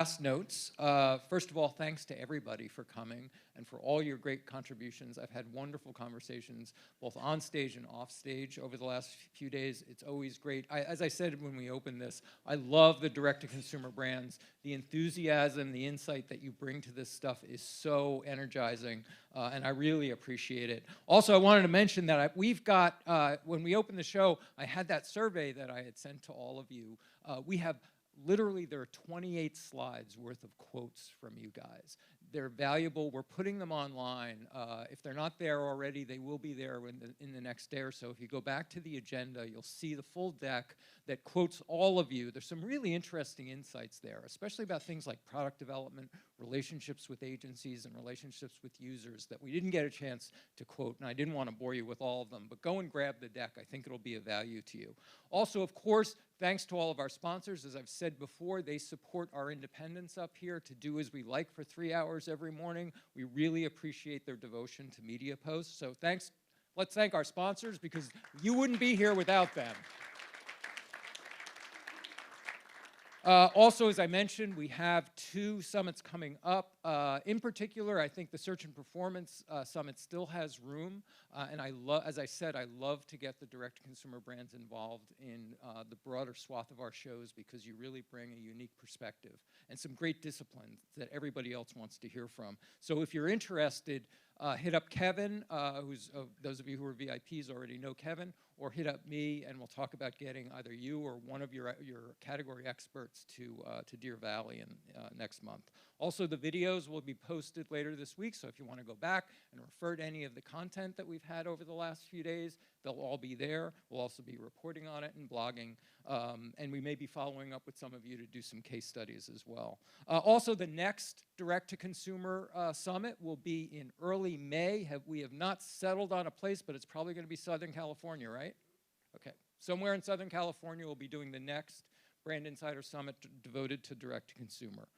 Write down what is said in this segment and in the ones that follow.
Last notes. First of all, thanks to everybody for coming and for all your great contributions. I've had wonderful conversations both on stage and off stage over the last few days. It's always great. As I said when we opened this, I love the direct-to-consumer brands. The enthusiasm, the insight that you bring to this stuff is so energizing, and I really appreciate it. Also, I wanted to mention that we've got, when we opened the show, I had that survey that I had sent to all of you. We have literally, there are 28 slides worth of quotes from you guys. They're valuable. We're putting them online. If they're not there already, they will be there in the next day or so. If you go back to the agenda, you'll see the full deck that quotes all of you. There's some really interesting insights there, especially about things like product development, relationships with agencies, and relationships with users that we didn't get a chance to quote, and I didn't want to bore you with all of them, but go and grab the deck. I think it'll be of value to you. Also, of course, thanks to all of our sponsors. As I've said before, they support our independence up here to do as we like for 3 hours every morning. We really appreciate their devotion to MediaPost. So thanks. Let's thank our sponsors because you wouldn't be here without them. Also, as I mentioned, we have 2 summits coming up. In particular, I think the Search and Performance Summit still has room. And as I said, I love to get the direct-to-consumer brands involved in the broader swath of our shows because you really bring a unique perspective and some great discipline that everybody else wants to hear from. So if you're interested, hit up Kevin, those of you who are VIPs already know Kevin, or hit up me, and we'll talk about getting either you or one of your category experts to Deer Valley next month. Also, the videos will be posted later this week, so if you want to go back and refer to any of the content that we've had over the last few days, they'll all be there. We'll also be reporting on it and blogging, and we may be following up with some of you to do some case studies as well. Also, the next direct-to-consumer summit will be in early May. We have not settled on a place, but it's probably going to be Southern California, right? Okay. Somewhere in Southern California, we'll be doing the next Brand Insider Summit devoted to direct-to-consumer.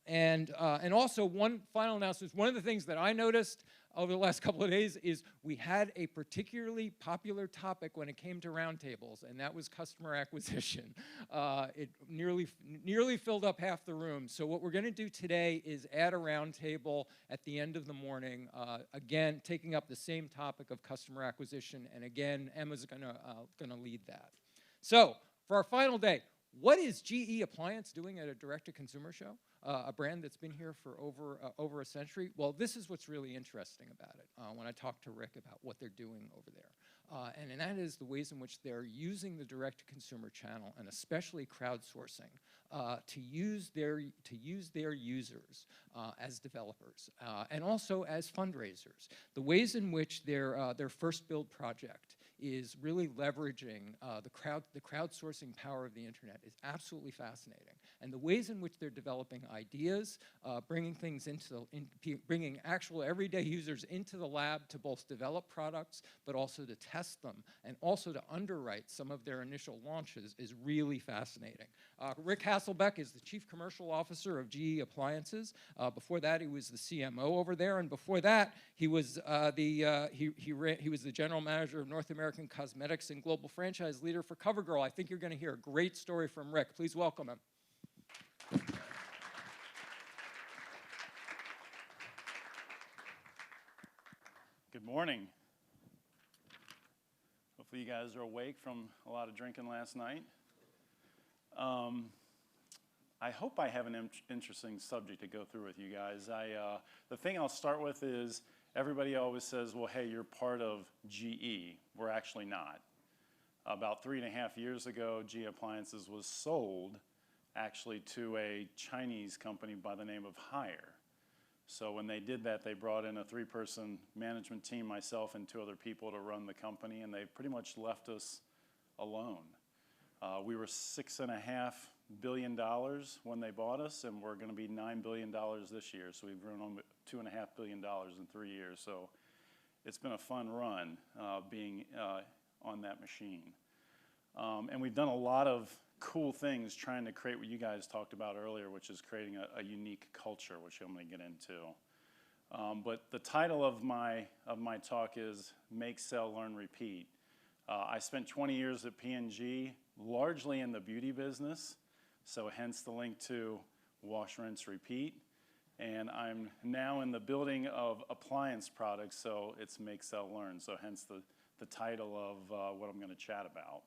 And also, one final announcement. One of the things that I noticed over the last couple of days is we had a particularly popular topic when it came to roundtables, and that was customer acquisition. It nearly filled up half the room. So what we're going to do today is add a roundtable at the end of the morning, again, taking up the same topic of customer acquisition. And again, Emma's going to lead that. So for our final day, what is GE Appliance doing at a direct-to-consumer show? A brand that's been here for over a century? Well, this is what's really interesting about it when I talk to Rick about what they're doing over there. And that is the ways in which they're using the direct-to-consumer channel, and especially crowdsourcing, to use their users as developers and also as fundraisers. The ways in which their first build project is really leveraging the crowdsourcing power of the internet is absolutely fascinating. And the ways in which they're developing ideas, bringing things bringing actual everyday users into the lab to both develop products, but also to test them, and also to underwrite some of their initial launches is really fascinating. Rick Hasselbeck is the Chief Commercial Officer of GE Appliances. Before that, he was the CMO over there, and before that, he was the General Manager of North American Cosmetics and Global Franchise Leader for CoverGirl. I think you're going to hear a great story from Rick. Please welcome him. Good morning. Hopefully you guys are awake from a lot of drinking last night. I hope I have an interesting subject to go through with you guys. The thing I'll start with is everybody always says, well, hey, you're part of GE. We're actually not. About 3.5 years ago, GE Appliances was sold actually to a Chinese company by the name of Haier. So when they did that, they brought in a 3-person management team, myself and 2 other people to run the company, and they pretty much left us alone. We were $6.5 billion when they bought us, and we're going to be $9 billion this year. So we've grown on $2.5 billion in 3 years. So it's been a fun run being on that machine. And we've done a lot of cool things trying to create what you guys talked about earlier, which is creating a unique culture, which I'm going to get into. But the title of my talk is Make, Sell, Learn, Repeat. I spent 20 years at P&G, largely in the beauty business, so hence the link to wash, rinse, repeat. And I'm now in the building of appliance products, so it's make, sell, learn. So hence the title of what I'm going to chat about.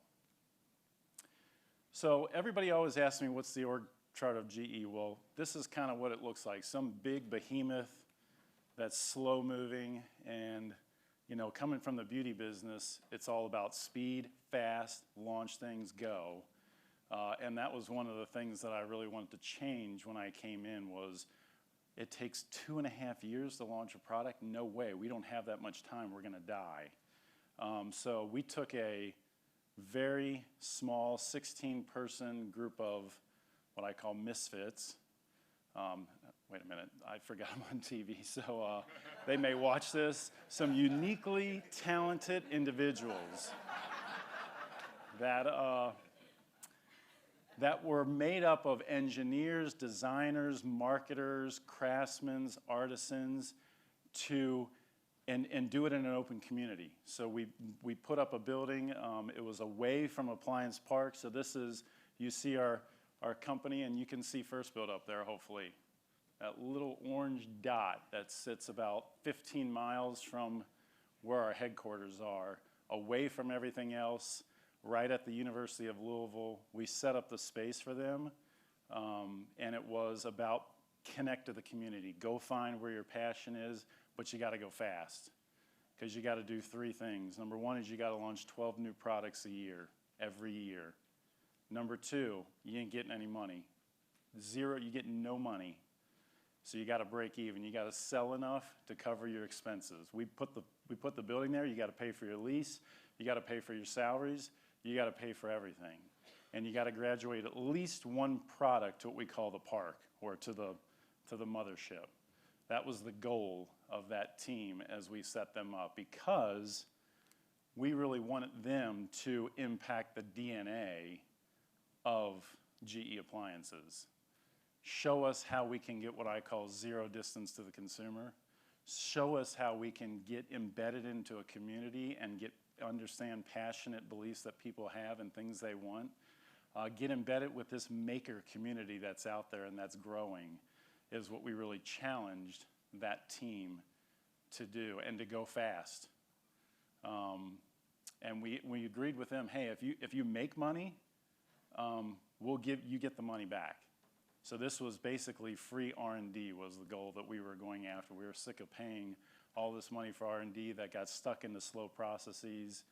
So everybody always asks me, what's the org chart of GE? Well, this is kind of what it looks like. Some big behemoth that's slow moving, and you know, coming from the beauty business, it's all about speed, fast, launch things, go. And that was one of the things that I really wanted to change when I came in was, it takes 2.5 years to launch a product? No way, we don't have that much time, we're gonna die. So we took a very small 16-person group of what I call misfits. Wait a minute, I forgot I'm on TV, so they may watch this. Some uniquely talented individuals that were made up of engineers, designers, marketers, craftsmen, artisans, and do it in an open community. So we put up a building. It was away from Appliance Park. So this is, you see our company, and you can see First Build up there, hopefully. That little orange dot that sits about 15 miles from where our headquarters are, away from everything else, right at the University of Louisville. We set up the space for them, and it was about connect to the community. Go find where your passion is, but you gotta go fast, because you gotta do 3 things. Number 1 is you gotta launch 12 new products a year, every year. Number 2, you ain't getting any money. 0, you get no money. So you gotta break even. You gotta sell enough to cover your expenses. We put the building there, you gotta pay for your lease, you gotta pay for your salaries, you gotta pay for everything. And you gotta graduate at least 1 product to what we call the park, or to the mothership. That was the goal of that team as we set them up, because we really wanted them to impact the DNA of GE Appliances. Show us how we can get what I call 0 distance to the consumer. Show us how we can get embedded into a community and understand passionate beliefs that people have and things they want. Get embedded with this maker community that's out there and that's growing, is what we really challenged that team to do, and to go fast. And we agreed with them, hey, if you make money, you get the money back. So this was basically free R&D was the goal that we were going after. We were sick of paying all this money for R&D that got stuck in the slow processes,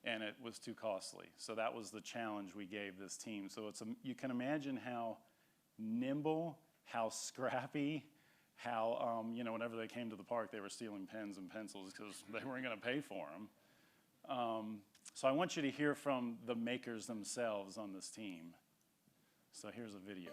and it was too costly. So that was the challenge we gave this team. So you can imagine how nimble, how scrappy, how, whenever they came to the park, they were stealing pens and pencils because they weren't gonna pay for them. So I want you to hear from the makers themselves on this team. So here's a video.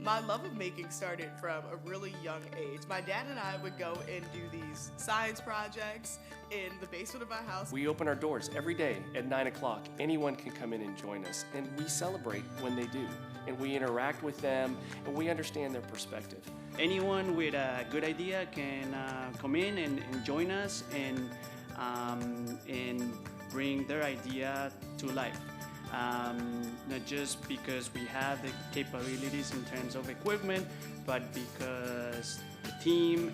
My love of making started from a really young age. My dad and I would go and do these science projects in the basement of my house. We open our doors every day at 9 o'clock. Anyone can come in and join us, and we celebrate when they do. And we interact with them, and we understand their perspective. Anyone with a good idea can come in and join us and bring their idea to life. Not just because we have the capabilities in terms of equipment, but because the team.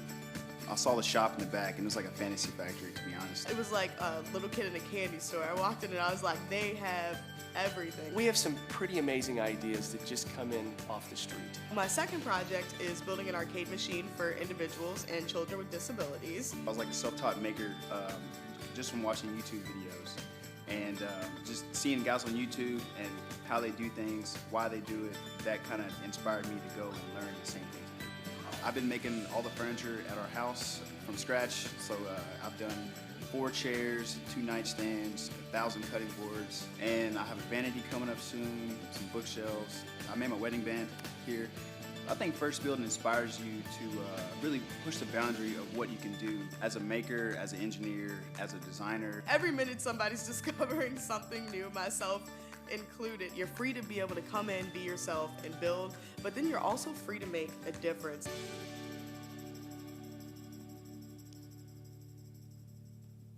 I saw the shop in the back, and it was like a fantasy factory, to be honest. It was like a little kid in a candy store. I walked in and I was like, they have everything. We have some pretty amazing ideas that just come in off the street. My second project is building an arcade machine for individuals and children with disabilities. I was like a self-taught maker just from watching YouTube videos. And just seeing guys on YouTube and how they do things, why they do it, that kind of inspired me to go and learn the same things. I've been making all the furniture at our house from scratch, so I've done 4 chairs, 2 nightstands, 1,000 cutting boards, and I have a vanity coming up soon, some bookshelves. I made my wedding band here. I think First Build inspires you to really push the boundary of what you can do as a maker, as an engineer, as a designer. Every minute somebody's discovering something new, myself included. You're free to be able to come in, be yourself, and build, but then you're also free to make a difference.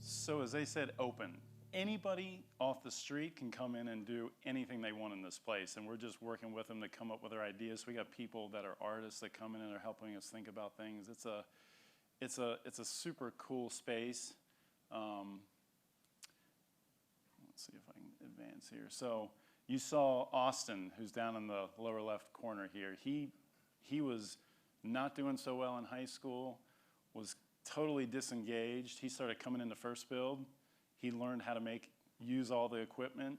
So as they said, open. anybody off the street can come in and do anything they want in this place, and we're just working with them to come up with their ideas. We got people that are artists that come in and are helping us think about things. It's a super cool space. Let's see if I can advance here. So you saw Austin, who's down in the lower left corner here. He was not doing so well in high school, was totally disengaged. He started coming into First Build. He learned how to use all the equipment,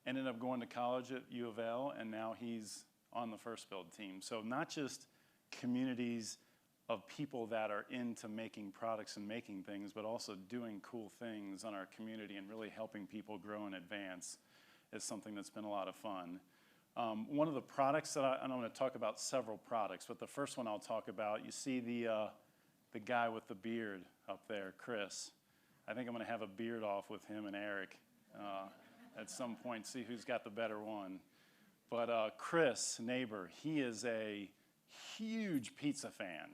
ended up going to college at U of L, and now he's on the First Build team. So not just communities of people that are into making products and making things, but also doing cool things on our community and really helping people grow and advance is something that's been a lot of fun. One of the products that I'm going to talk about several products, but the first one I'll talk about, you see the guy with the beard up there, Chris. I think I'm going to have a beard off with him and Eric at some point, see who's got the better one. But Chris, neighbor, he is a huge pizza fan.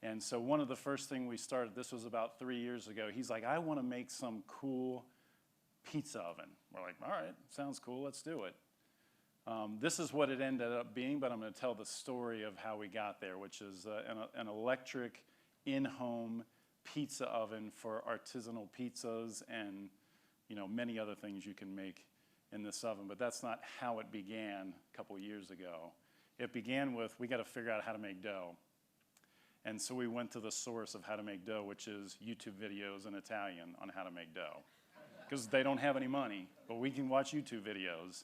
And so one of the first things we started, this was about 3 years ago, he's like, I want to make some cool pizza oven. We're like, all right, sounds cool, let's do it. This is what it ended up being, but I'm going to tell the story of how we got there, which is an electric in-home pizza oven for artisanal pizzas and many other things you can make in this oven. But that's not how it began a couple of years ago. It began with, we got to figure out how to make dough. And so we went to the source of how to make dough, which is YouTube videos in Italian on how to make dough. Because they don't have any money, but we can watch YouTube videos.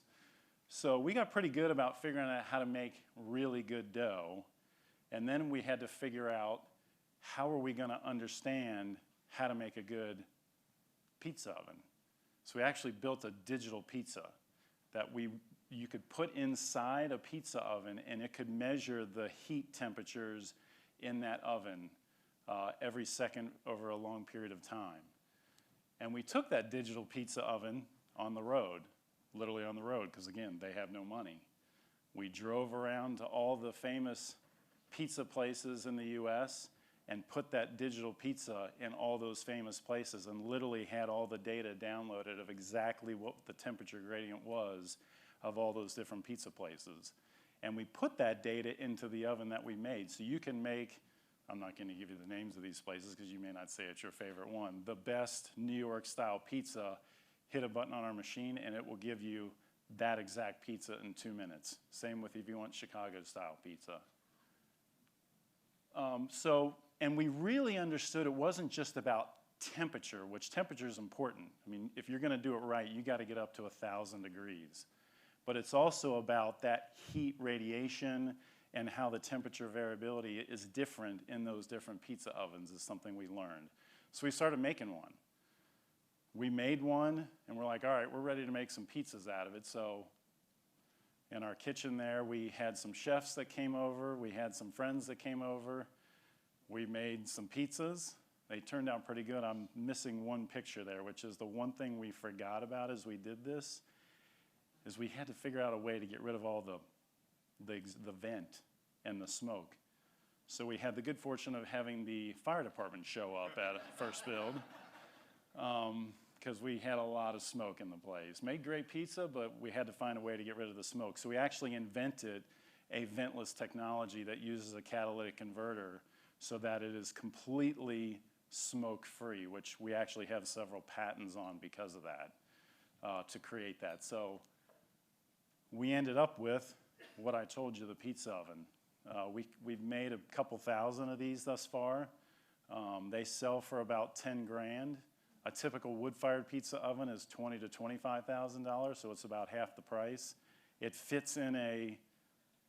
So we got pretty good about figuring out how to make really good dough. And then we had to figure out how are we going to understand how to make a good pizza oven. So we actually built a digital pizza that you could put inside a pizza oven, and it could measure the heat temperatures in that oven every second over a long period of time. And we took that digital pizza oven on the road, literally on the road, because again, they have no money. We drove around to all the famous pizza places in the US and put that digital pizza in all those famous places and literally had all the data downloaded of exactly what the temperature gradient was of all those different pizza places. And we put that data into the oven that we made. So you can make, I'm not going to give you the names of these places because you may not say it's your favorite one, the best New York style pizza, hit a button on our machine and it will give you that exact pizza in 2 minutes. Same with if you want Chicago style pizza. And we really understood it wasn't just about temperature, which temperature is important. I mean, if you're going to do it right, you got to get up to 1,000 degrees. But it's also about that heat radiation and how the temperature variability is different in those different pizza ovens is something we learned. So we started making one. We made one, and we're like, all right, we're ready to make some pizzas out of it. So in our kitchen there, we had some chefs that came over. We had some friends that came over. We made some pizzas. They turned out pretty good. I'm missing one picture there, which is the one thing we forgot about as we did this, is we had to figure out a way to get rid of all the vent and the smoke. So we had the good fortune of having the fire department show up at First Build because we had a lot of smoke in the place. Made great pizza, but we had to find a way to get rid of the smoke. So we actually invented a ventless technology that uses a catalytic converter so that it is completely smoke-free, which we actually have several patents on because of that, to create that. So we ended up with what I told you, the pizza oven. We've made a couple thousand of these thus far. They sell for about 10 grand. A typical wood-fired pizza oven is $20,000 to $25,000, so it's about half the price. It fits in a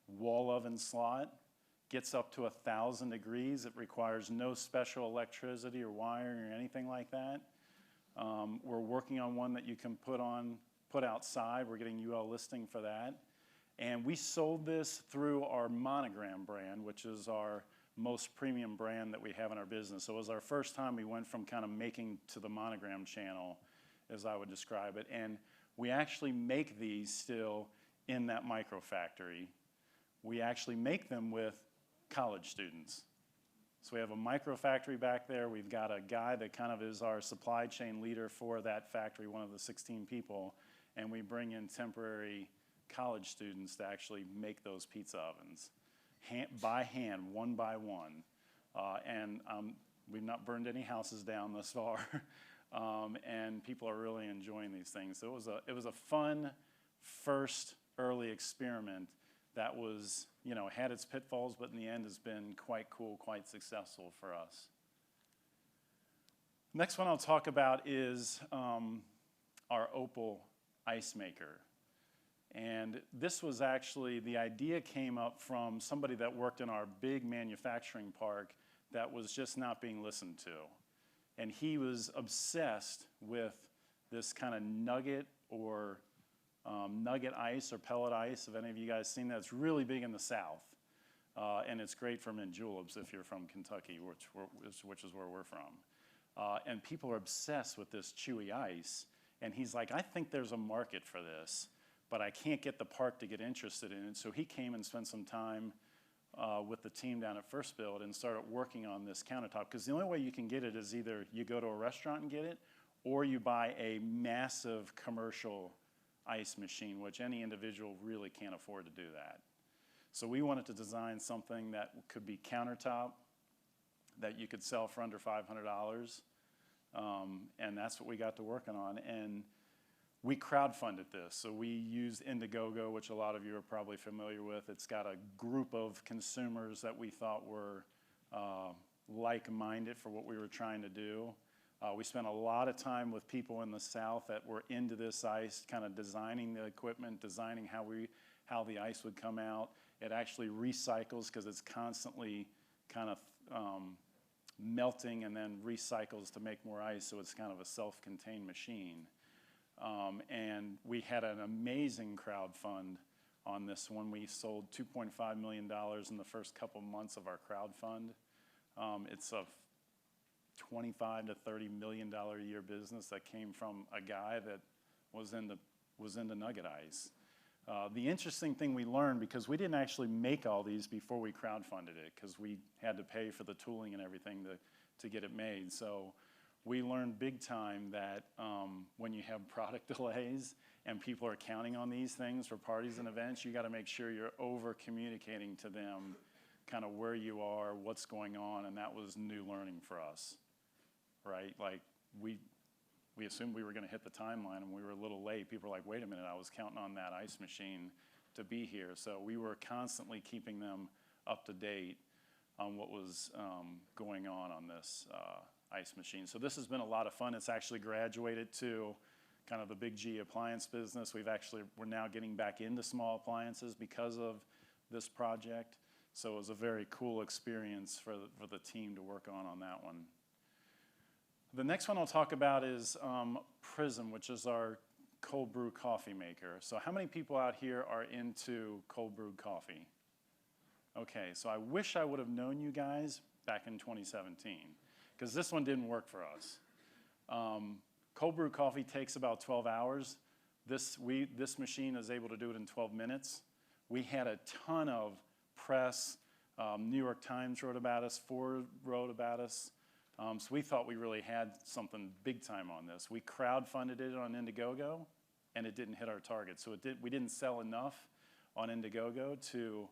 wall oven slot, gets up to 1,000 degrees. It requires no special electricity or wiring or anything like that. We're working on one that you can put outside. We're getting UL listing for that. And we sold this through our Monogram brand, which is our most premium brand that we have in our business. So it was our first time we went from kind of making to the Monogram channel, as I would describe it. And we actually make these still in that micro factory. We actually make them with college students. So we have a micro factory back there. We've got a guy that kind of is our supply chain leader for that factory, one of the 16 people, and we bring in temporary college students to actually make those pizza ovens by hand, one by one. And we've not burned any houses down thus far, and people are really enjoying these things. So it was a fun first early experiment that was, you know, had its pitfalls, but in the end has been quite cool, quite successful for us. Next one I'll talk about is our Opal ice maker. And this was actually, the idea came up from somebody that worked in our big manufacturing park that was just not being listened to. And he was obsessed with this kind of nugget or nugget ice or pellet ice. If any of you guys seen that, it's really big in the South. And it's great for mint juleps if you're from Kentucky, which is where we're from. And people are obsessed with this chewy ice. And he's like, I think there's a market for this, but I can't get the park to get interested in it. So he came and spent some time with the team down at First Build and started working on this countertop. Because the only way you can get it is either you go to a restaurant and get it, or you buy a massive commercial ice machine, which any individual really can't afford to do that. So we wanted to design something that could be countertop, that you could sell for under $500. And that's what we got to working on. And we crowdfunded this. So we used Indiegogo, which a lot of you are probably familiar with. It's got a group of consumers that we thought were like-minded for what we were trying to do. We spent a lot of time with people in the South that were into this ice, kind of designing the equipment, designing how the ice would come out. It actually recycles because it's constantly kind of melting and then recycles to make more ice, so it's kind of a self-contained machine. And we had an amazing crowd fund on this one. We sold $2.5 million in the first couple months of our crowd fund. It's a $25 to $30 million a year business that came from a guy that was into nugget ice. The interesting thing we learned, because we didn't actually make all these before we crowdfunded it, because we had to pay for the tooling and everything to get it made. So we learned big time that when you have product delays and people are counting on these things for parties and events, you got to make sure you're over communicating to them kind of where you are, what's going on, and that was new learning for us, right? Like we assumed we were going to hit the timeline and we were a little late. People were like, wait a minute, I was counting on that ice machine to be here. So we were constantly keeping them up to date on what was going on this ice machine. So this has been a lot of fun. It's actually graduated to kind of the big G appliance business. We're now getting back into small appliances because of this project. So it was a very cool experience for the team to work on that one. The next one I'll talk about is Prism, which is our cold brew coffee maker. So how many people out here are into cold brewed coffee? Okay, so I wish I would have known you guys back in 2017, because this one didn't work for us. Cold brew coffee takes about 12 hours. This machine is able to do it in 12 minutes. We had a ton of press. New York Times wrote about us, Ford wrote about us. So we thought we really had something big time on this. We crowdfunded it on Indiegogo, and it didn't hit our target. So we didn't sell enough on Indiegogo to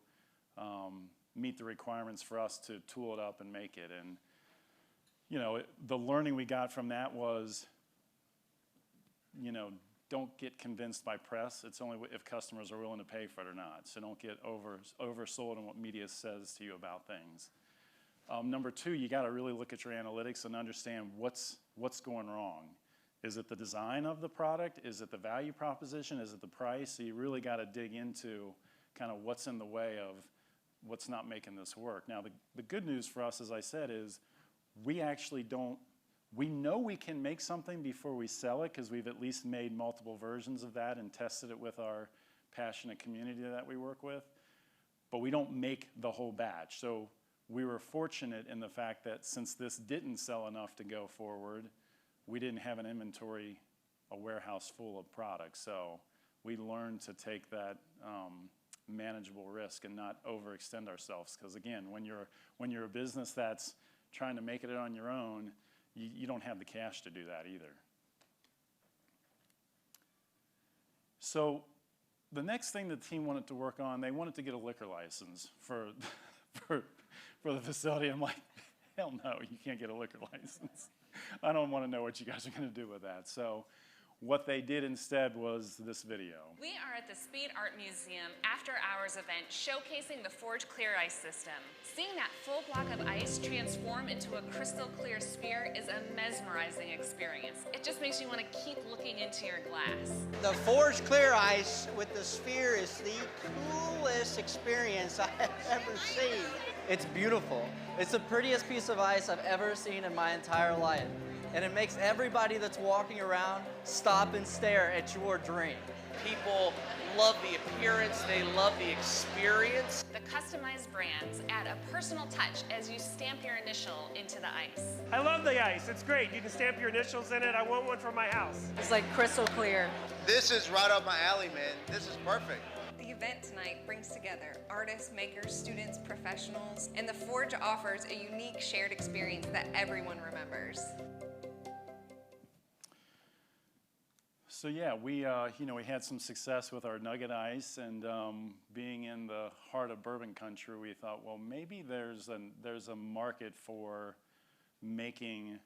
meet the requirements for us to tool it up and make it. And you know, the learning we got from that was, you know, don't get convinced by press. It's only if customers are willing to pay for it or not. So don't get oversold on what media says to you about things. Number two, you got to really look at your analytics and understand what's going wrong. Is it the design of the product? Is it the value proposition? Is it the price? So you really got to dig into kind of what's in the way of what's not making this work. Now, the good news for us, as I said, is we actually we know we can make something before we sell it, because we've at least made multiple versions of that and tested it with our passionate community that we work with, but we don't make the whole batch. So we were fortunate in the fact that since this didn't sell enough to go forward, we didn't have an inventory, a warehouse full of products. So we learned to take that manageable risk and not overextend ourselves. Because again, when you're a business that's trying to make it on your own, you don't have the cash to do that either. So the next thing the team wanted to work on, they wanted to get a liquor license for the facility. I'm like, hell no, you can't get a liquor license. I don't want to know what you guys are going to do with that. So what they did instead was this video. We are at the Speed Art Museum after hours event showcasing the Forge Clear Ice system. Seeing that full block of ice transform into a crystal clear sphere is a mesmerizing experience. It just makes you want to keep looking into your glass. The Forge Clear Ice with the sphere is the coolest experience I have ever seen. It's beautiful. It's the prettiest piece of ice I've ever seen in my entire life. And it makes everybody that's walking around stop and stare at your drink. People love the appearance, they love the experience. The customized brands add a personal touch as you stamp your initial into the ice. I love the ice, it's great. You can stamp your initials in it. I want one for my house. It's like crystal clear. This is right up my alley, man. This is perfect. The event tonight brings together artists, makers, students, professionals, and the Forge offers a unique shared experience that everyone remembers. So yeah, we had some success with our nugget ice, and being in the heart of bourbon country, we thought, well, maybe there's a market for making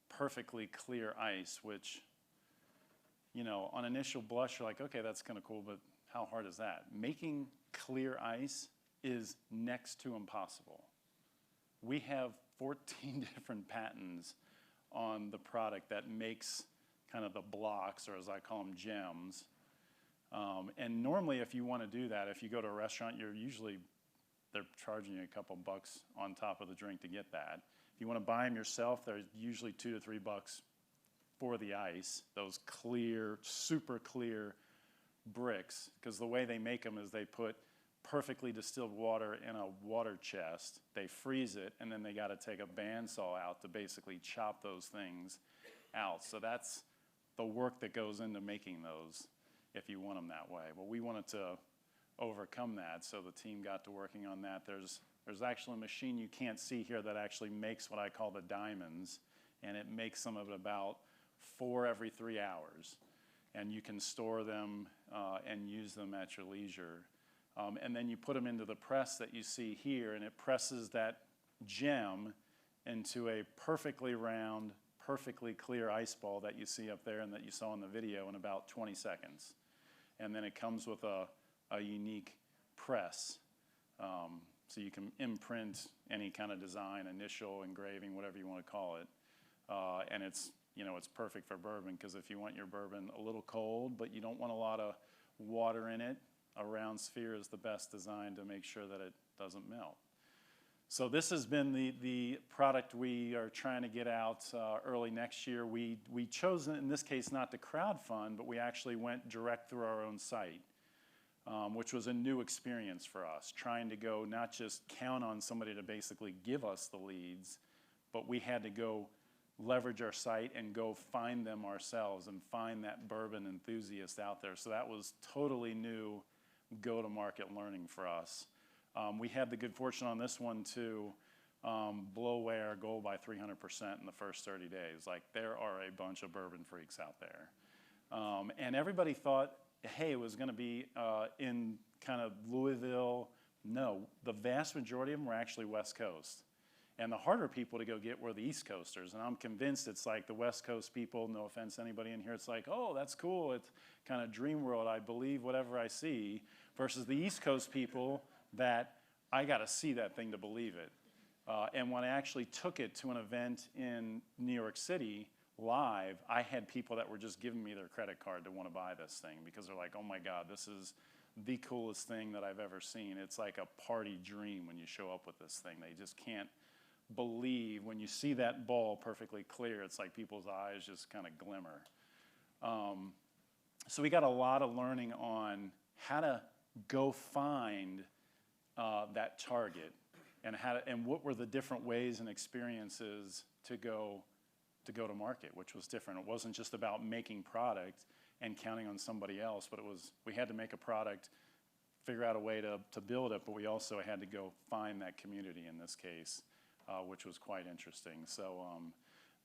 perfectly clear ice, which, on initial blush, you're like, okay, that's kind of cool, but how hard is that? Making clear ice is next to impossible. We have 14 different patents on the product that makes kind of the blocks, or as I call them, gems. And normally if you want to do that, if you go to a restaurant, they're charging you a couple bucks on top of the drink to get that. If you want to buy them yourself, they're usually $2 to $3 for the ice, those clear, super clear bricks, because the way they make them is they put perfectly distilled water in a water chest, they freeze it, and then they got to take a bandsaw out to basically chop those things out. So that's the work that goes into making those if you want them that way. Well, we wanted to overcome that, so the team got to working on that. There's actually a machine you can't see here that actually makes what I call the diamonds, and it makes them of about 4 every 3 hours. And you can store them and use them at your leisure. And then you put them into the press that you see here, and it presses that gem into a perfectly round, perfectly clear ice ball that you see up there and that you saw in the video in about 20 seconds. And then it comes with a unique press. So you can imprint any kind of design, initial, engraving, whatever you want to call it. And it's perfect for bourbon, because if you want your bourbon a little cold, but you don't want a lot of water in it, a round sphere is the best design to make sure that it doesn't melt. So this has been the product we are trying to get out early next year. We chose, in this case, not to crowdfund, but we actually went direct through our own site, which was a new experience for us, trying to go not just count on somebody to basically give us the leads, but we had to go leverage our site and go find them ourselves and find that bourbon enthusiast out there. So that was totally new go-to-market learning for us. We had the good fortune on this one to blow away our goal by 300% in the first 30 days. Like, there are a bunch of bourbon freaks out there. And everybody thought, hey, it was going to be in kind of Louisville. No, the vast majority of them were actually West Coast. And the harder people to go get were the East Coasters. And I'm convinced it's like the West Coast people, no offense to anybody in here, it's like, oh, that's cool. It's kind of dream world. I believe whatever I see. Versus the East Coast people that I got to see that thing to believe it. And when I actually took it to an event in New York City live, I had people that were just giving me their credit card to want to buy this thing, because they're like, oh my God, this is the coolest thing that I've ever seen. It's like a party dream when you show up with this thing. They just can't believe when you see that ball perfectly clear. It's like people's eyes just kind of glimmer. So we got a lot of learning on how to go find that target, and what were the different ways and experiences to go to market, which was different. It wasn't just about making product and counting on somebody else, but it was, we had to make a product figure out a way to build it, but we also had to go find that community in this case, which was quite interesting. So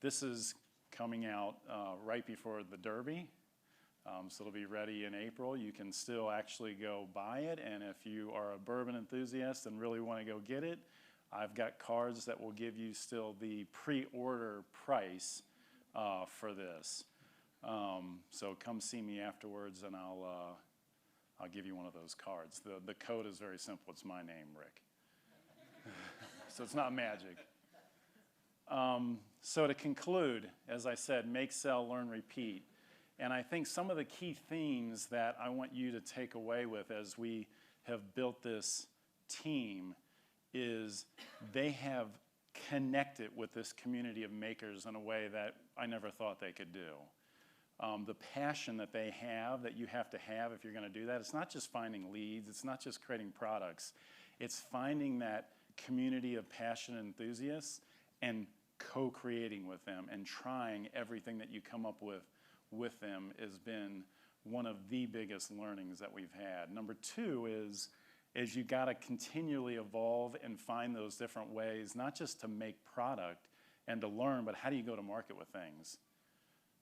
this is coming out right before the Derby. So it'll be ready in April. You can still actually go buy it, and if you are a bourbon enthusiast and really want to go get it, I've got cards that will give you still the pre-order price for this. So come see me afterwards, and I'll give you one of those cards. The code is very simple. It's my name, Rick. So it's not magic. So to conclude, as I said, make, sell, learn, repeat. And I think some of the key themes that I want you to take away with as we have built this team is they have connected with this community of makers in a way that I never thought they could do. The passion that they have, that you have to have if you're going to do that, it's not just finding leads, it's not just creating products, it's finding that community of passionate enthusiasts and co-creating with them and trying everything that you come up with them has been one of the biggest learnings that we've had. Number two is you got to continually evolve and find those different ways, not just to make product and to learn, but how do you go to market with things?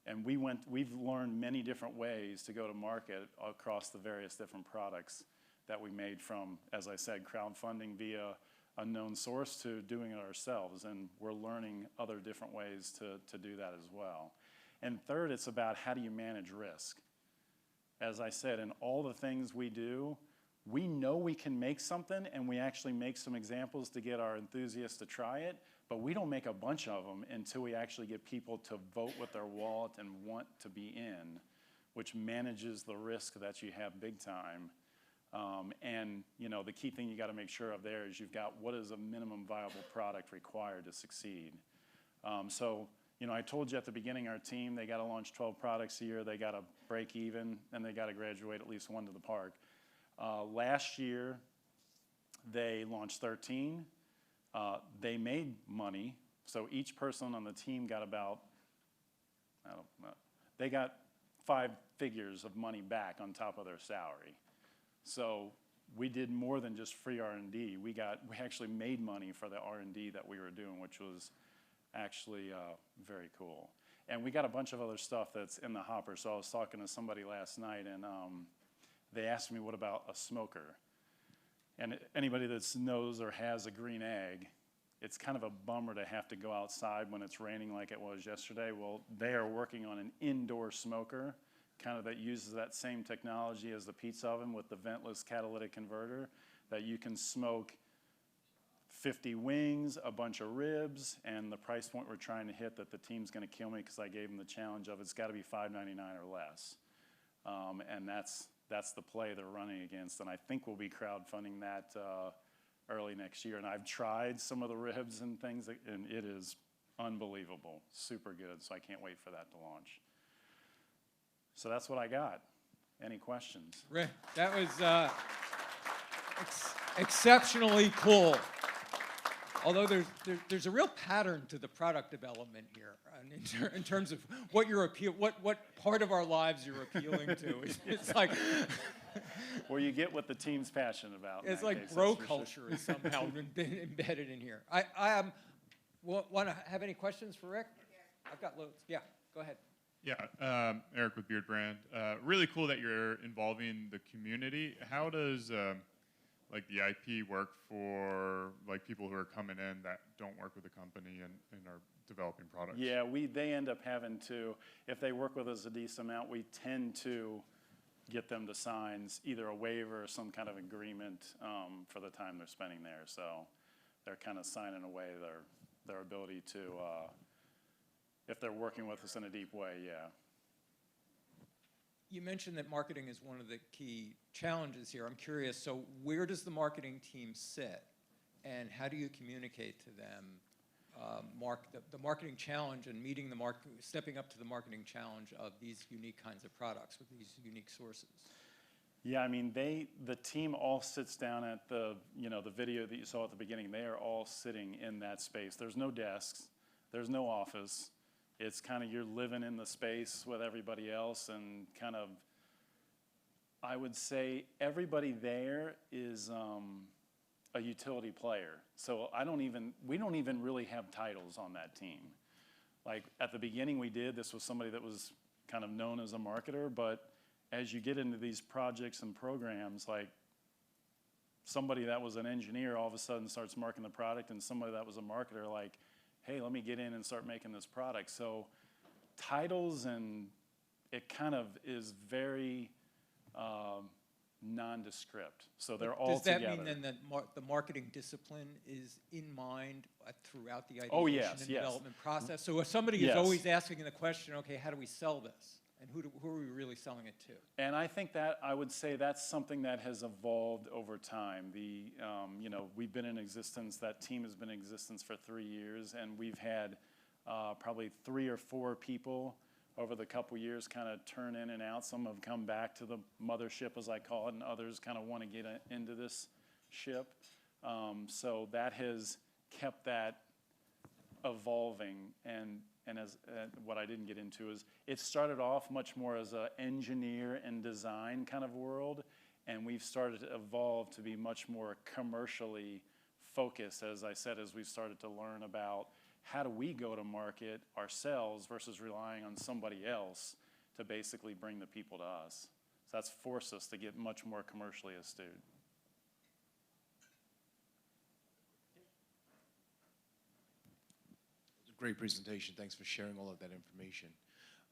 And we've learned many different ways to go to market across the various different products that we made, from, as I said, crowdfunding via a known source to doing it ourselves. And we're learning other different ways to do that as well. And third, it's about how do you manage risk. As I said, in all the things we do, we know we can make something, and we actually make some examples to get our enthusiasts to try it, but we don't make a bunch of them until we actually get people to vote with their wallet and want to be in, which manages the risk that you have big time. And you know, the key thing you got to make sure of there is you've got what is a minimum viable product required to succeed. So, you know, I told you at the beginning, our team, they got to launch 12 products a year, they got to break even, and they got to graduate at least one to the park. Last year, they launched 13. They made money, so each person on the team got about, I don't know, they got 5 figures of money back on top of their salary. So we did more than just free R&D. We actually made money for the R&D that we were doing, which was actually very cool. And we got a bunch of other stuff that's in the hopper. So I was talking to somebody last night, and they asked me, what about a smoker? And anybody that knows or has a green egg, it's kind of a bummer to have to go outside when it's raining like it was yesterday. Well, they are working on an indoor smoker, kind of that uses that same technology as the pizza oven with the ventless catalytic converter, that you can smoke 50 wings, a bunch of ribs, and the price point we're trying to hit that the team's going to kill me because I gave them the challenge of it's got to be $5.99 or less. And that's the play they're running against, and I think we'll be crowdfunding that early next year. And I've tried some of the ribs and things, and it is unbelievable, super good, so I can't wait for that to launch. So that's what I got. Any questions? Rick, that was exceptionally cool. Although there's a real pattern to the product development here, in terms of what you're what part of our lives you're appealing to. It's like well, you get what the team's passionate about. It's like bro culture is somehow embedded in here. I want to have any questions for Rick? I've got loads. Yeah, go ahead. Yeah, Eric with Beard Brand. Really cool that you're involving the community. How does like the IP work for like people who are coming in that don't work with the company and are developing products? Yeah, they end up having to, if they work with us a decent amount, we tend to get them to sign either a waiver or some kind of agreement for the time they're spending there. So they're kind of signing away their ability to, if they're working with us in a deep way, yeah. You mentioned that marketing is one of the key challenges here. I'm curious, so where does the marketing team sit, and how do you communicate to them the marketing challenge and stepping up to the marketing challenge of these unique kinds of products with these unique sources? Yeah, I mean, the team all sits down at the video that you saw at the beginning. They are all sitting in that space. There's no desks, there's no office. It's kind of you're living in the space with everybody else and kind of I would say everybody there is a utility player. So we don't even really have titles on that team. Like at the beginning we did, this was somebody that was kind of known as a marketer, but as you get into these projects and programs, like somebody that was an engineer all of a sudden starts marketing the product, and somebody that was a marketer like, hey, let me get in and start making this product. So titles, and it kind of is very nondescript. So they're all together. Does that mean then that the marketing discipline is in mind throughout the ideation Oh, yes, and yes. development process? So if somebody is always asking the question, okay, how do we sell this? And who are we really selling it to? And I think that I would say that's something that has evolved over time. We've been in existence, that team has been in existence for 3 years, and we've had probably 3 or 4 people over the couple years kind of turn in and out. Some have come back to the mothership, as I call it, and others kind of want to get into this ship. So that has kept that evolving, and as what I didn't get into is it started off much more as an engineer and design kind of world, and we've started to evolve to be much more commercially focused, as I said, as we've started to learn about how do we go to market ourselves versus relying on somebody else to basically bring the people to us. So that's forced us to get much more commercially astute. Great presentation. Thanks for sharing all of that information.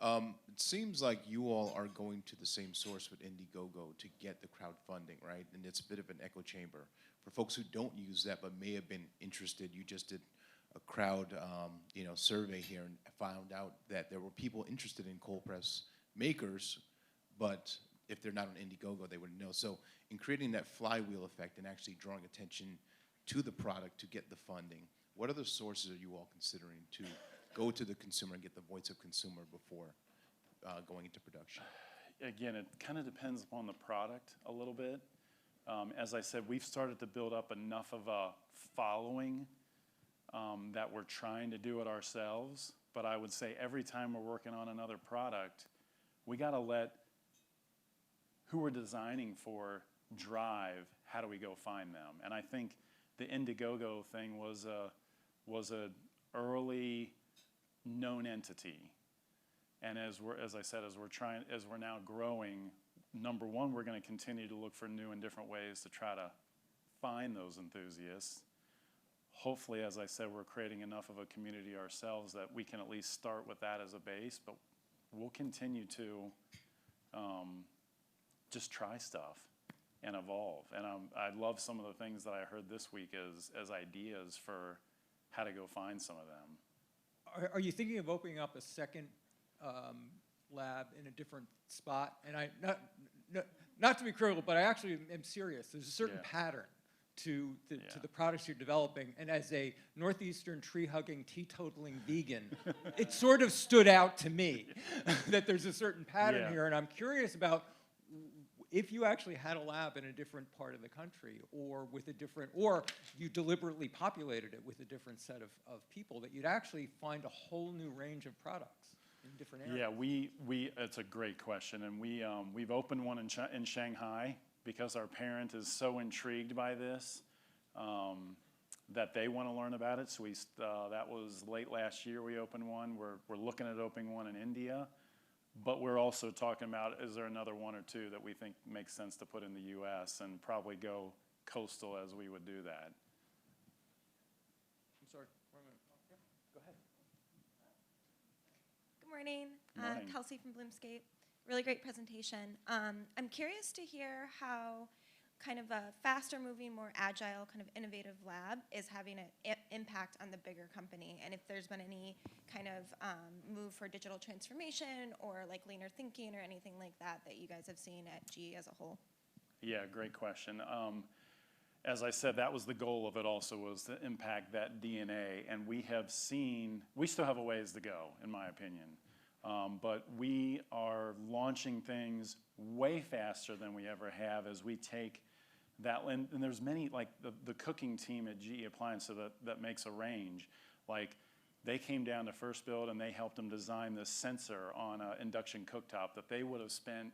It seems like you all are going to the same source with Indiegogo to get the crowdfunding, right? And it's a bit of an echo chamber. For folks who don't use that but may have been interested, you just did a crowd survey here and found out that there were people interested in cold press makers, but if they're not on Indiegogo, they wouldn't know. So in creating that flywheel effect and actually drawing attention to the product to get the funding, what other sources are you all considering to go to the consumer and get the voice of consumer before going into production? Again, it kind of depends upon the product a little bit. As I said, we've started to build up enough of a following that we're trying to do it ourselves. But I would say every time we're working on another product, we got to let who we're designing for drive how do we go find them. And I think the Indiegogo thing was an early known entity. And as I said, as we're now growing, number one, we're going to continue to look for new and different ways to try to find those enthusiasts. Hopefully, as I said, we're creating enough of a community ourselves that we can at least start with that as a base, but we'll continue to just try stuff and evolve. And I love some of the things that I heard this week as ideas for how to go find some of them. Are you thinking of opening up a second lab in a different spot? And not to be critical, but I actually am serious. There's a certain pattern to the products you're developing, and as a northeastern tree-hugging, teetotaling vegan, it sort of stood out to me that there's a certain pattern here, and I'm curious about if you actually had a lab in a different part of the country, or with a different, or you deliberately populated it with a different set of people, that you'd actually find a whole new range of products in different areas. Yeah, it's a great question, and we've opened one in Shanghai because our parent is so intrigued by this that they want to learn about it. So that was late last year we opened one. We're looking at opening one in India. But we're also talking about, is there another one or two that we think makes sense to put in the U.S. and probably go coastal as we would do that. I'm sorry, 1 minute. Yeah, go ahead. Good morning. Good morning. Kelsey from Bloomscape. Really great presentation. I'm curious to hear how kind of a faster moving, more agile, kind of innovative lab is having an impact on the bigger company, and if there's been any kind of move for digital transformation or like leaner thinking or anything like that that you guys have seen at GE as a whole. Yeah, great question. As I said, that was the goal of it also, was to impact that DNA, and we still have a ways to go, in my opinion. But we are launching things way faster than we ever have as we take that, and there's many, like the cooking team at GE Appliance that makes a range. Like, they came down to First Build and they helped them design this sensor on an induction cooktop that they would have spent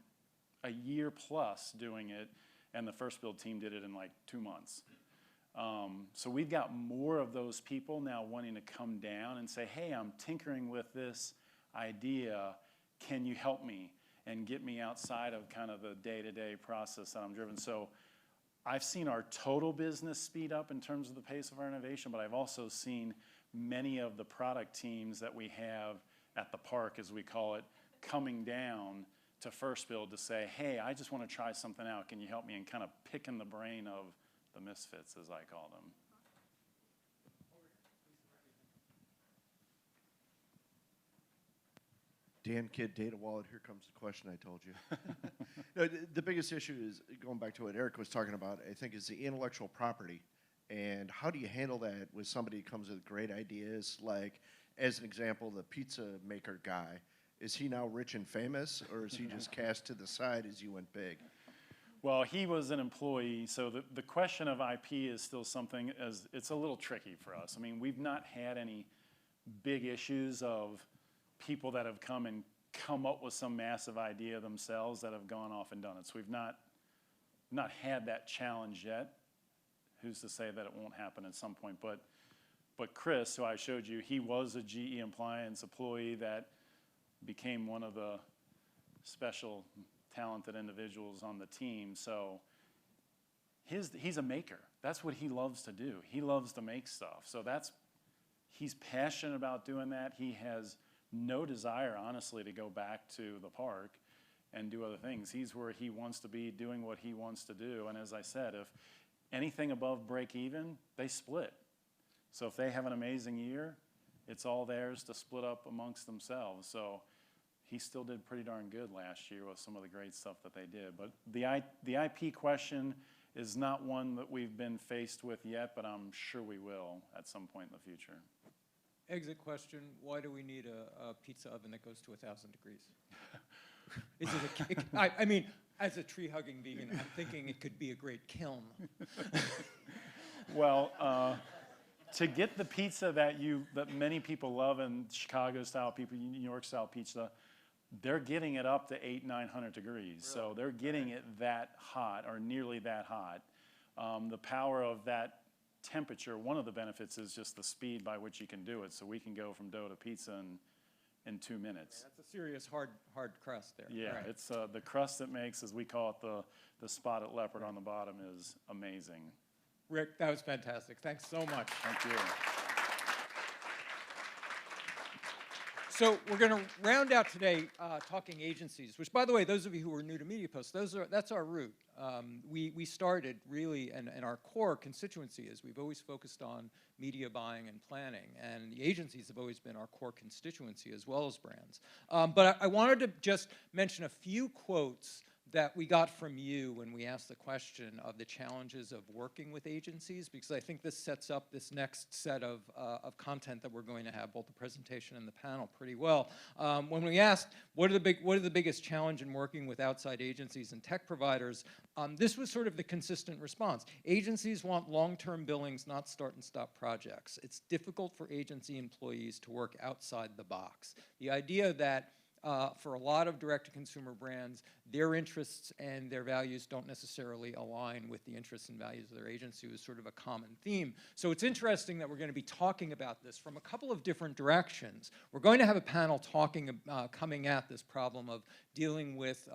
a year plus doing it, and the first build team did it in like 2 months. So we've got more of those people now wanting to come down and say, hey, I'm tinkering with this idea, can you help me and get me outside of kind of the day-to-day process that I'm driven. So I've seen our total business speed up in terms of the pace of our innovation, but I've also seen many of the product teams that we have at the park, as we call it, coming down to first build to say, hey, I just want to try something out, can you help me, and kind of picking the brain of the misfits, as I call them. Dan Kidd, Data Wallet, here comes the question I told you. No, the biggest issue is, going back to what Eric was talking about, I think is the intellectual property. And how do you handle that with somebody who comes with great ideas? Like, as an example, the pizza maker guy. Is he now rich and famous, or is he just cast to the side as you went big? Well, he was an employee, so the question of IP is still something, as it's a little tricky for us. I mean, we've not had any big issues of people that have come up with some massive idea themselves that have gone off and done it. So we've not had that challenge yet. Who's to say that it won't happen at some point? But Chris, who I showed you, he was a GE Appliance employee that became one of the special talented individuals on the team. So he's a maker. That's what he loves to do. He loves to make stuff. So he's passionate about doing that. He has no desire, honestly, to go back to the park and do other things. He's where he wants to be, doing what he wants to do. And as I said, if anything above break even, they split. So if they have an amazing year, it's all theirs to split up amongst themselves. So he still did pretty darn good last year with some of the great stuff that they did. But the IP question is not one that we've been faced with yet, but I'm sure we will at some point in the future. Exit question, why do we need a pizza oven that goes to 1,000 degrees? Is it I mean, as a tree-hugging vegan, I'm thinking it could be a great kiln. Well, to get the pizza that many people love, and Chicago-style people, New York-style pizza, they're getting it up to 800-900 degrees. Really? So they're getting it that hot, or nearly that hot. The power of that temperature, one of the benefits is just the speed by which you can do it. So we can go from dough to pizza in 2 minutes. Yeah, that's a serious hard crust there. Yeah, right. It's the crust it makes, as we call it, the spotted leopard on the bottom, is amazing. Rick, that was fantastic. Thanks so much. Thank you. So we're going to round out today talking agencies, which, by the way, those of you who are new to MediaPost, that's our route. We started really, and our core constituency is we've always focused on media buying and planning, and the agencies have always been our core constituency as well as brands. But I wanted to just mention a few quotes that we got from you when we asked the question of the challenges of working with agencies, because I think this sets up this next set of content that we're going to have, both the presentation and the panel, pretty well. When we asked what are the biggest challenge in working with outside agencies and tech providers, this was sort of the consistent response. Agencies want long-term billings, not start and stop projects. It's difficult for agency employees to work outside the box. The idea that for a lot of direct-to-consumer brands, their interests and their values don't necessarily align with the interests and values of their agency is sort of a common theme. So it's interesting that we're going to be talking about this from a couple of different directions. We're going to have a panel coming at this problem of dealing with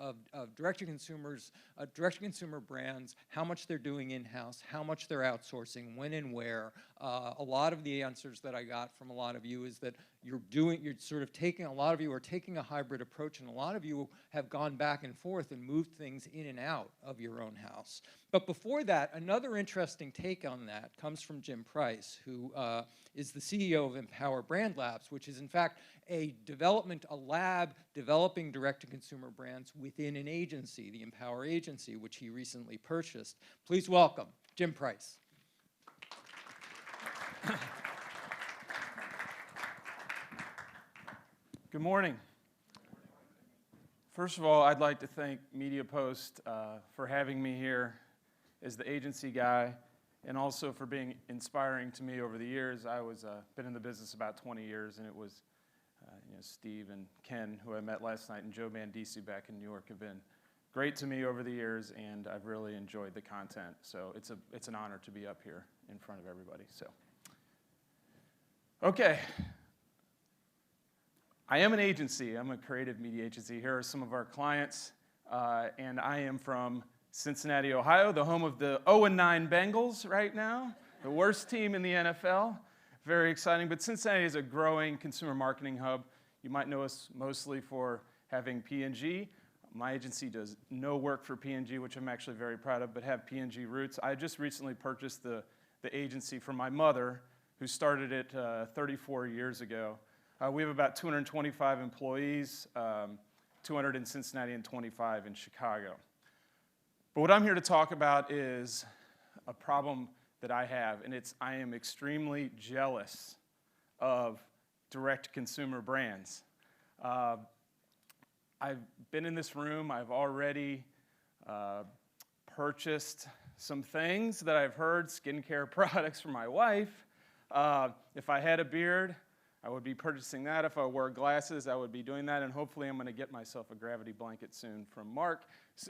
direct-to-consumer brands, how much they're doing in-house, how much they're outsourcing, when and where. A lot of the answers that I got from a lot of you is that a lot of you are taking a hybrid approach, and a lot of you have gone back and forth and moved things in and out of your own house. But before that, another interesting take on that comes from Jim Price, who is the CEO of Empower Brand Labs, which is in fact a lab developing direct-to-consumer brands within an agency, the Empower Agency, which he recently purchased. Please welcome Jim Price. Good morning. First of all, I'd like to thank MediaPost for having me here as the agency guy, and also for being inspiring to me over the years. I was been in the business about 20 years, and it was Steve and Ken, who I met last night, and Joe Bandisi back in New York, have been great to me over the years, and I've really enjoyed the content. So it's an honor to be up here in front of everybody. So, okay. I am an agency. I'm a creative media agency. Here are some of our clients, and I am from Cincinnati, Ohio, the home of the 0-9 Bengals right now, the worst team in the NFL. Very exciting, but Cincinnati is a growing consumer marketing hub. You might know us mostly for having P&G. My agency does no work for P&G, which I'm actually very proud of, but have P&G roots. I just recently purchased the agency from my mother, who started it 34 years ago. We have about 225 employees, 200 in Cincinnati and 25 in Chicago. But what I'm here to talk about is a problem that I have, and I am extremely jealous of direct-to-consumer brands. I've been in this room. I've already purchased some things that I've heard, skincare products for my wife. If I had a beard, I would be purchasing that. If I wore glasses, I would be doing that, and hopefully I'm going to get myself a gravity blanket soon from Mark,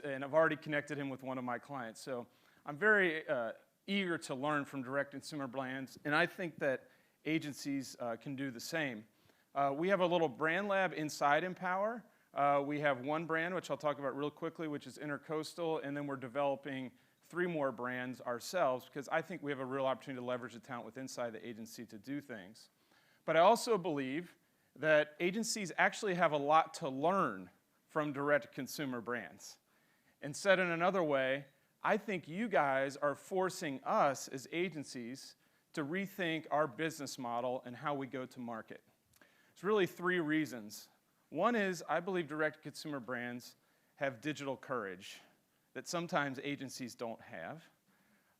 and I've already connected him with one of my clients. So I'm very eager to learn from direct-consumer brands, and I think that agencies can do the same. We have a little brand lab inside Empower. We have one brand, which I'll talk about real quickly, which is Intercoastal, and then we're developing 3 more brands ourselves because I think we have a real opportunity to leverage the talent within inside the agency to do things. But I also believe that agencies actually have a lot to learn from direct-to-consumer brands. And said in another way, I think you guys are forcing us as agencies to rethink our business model and how we go to market. There's really 3 reasons. One is I believe direct-to-consumer brands have digital courage that sometimes agencies don't have.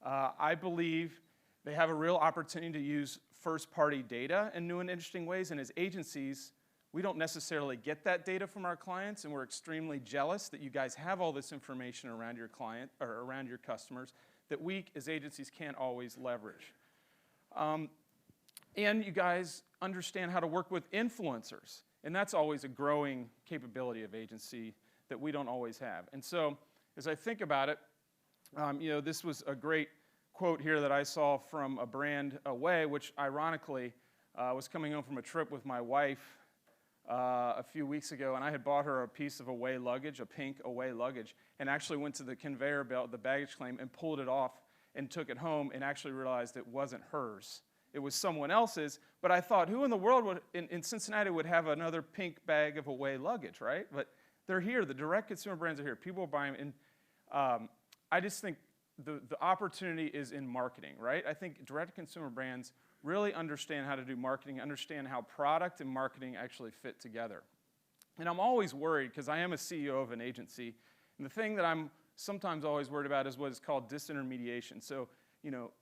I believe they have a real opportunity to use first-party data in new and interesting ways, and as agencies, we don't necessarily get that data from our clients, and we're extremely jealous that you guys have all this information around your client or around your customers that we as agencies can't always leverage. And you guys understand how to work with influencers, and that's always a growing capability of agency that we don't always have. And so as I think about it, this was a great quote here that I saw from a brand Away, which ironically was coming home from a trip with my wife a few weeks ago, and I had bought her a piece of Away luggage, a pink Away luggage, and actually went to the conveyor belt, the baggage claim, and pulled it off and took it home and actually realized it wasn't hers. It was someone else's, but I thought, who in the world would, in Cincinnati would have another pink bag of Away luggage, right? But they're here. The direct consumer brands are here. People are buying them, and I just think the opportunity is in marketing, right? I think direct-to-consumer brands really understand how to do marketing, understand how product and marketing actually fit together. And I'm always worried, because I am a CEO of an agency, and the thing that I'm sometimes always worried about is what is called disintermediation. So,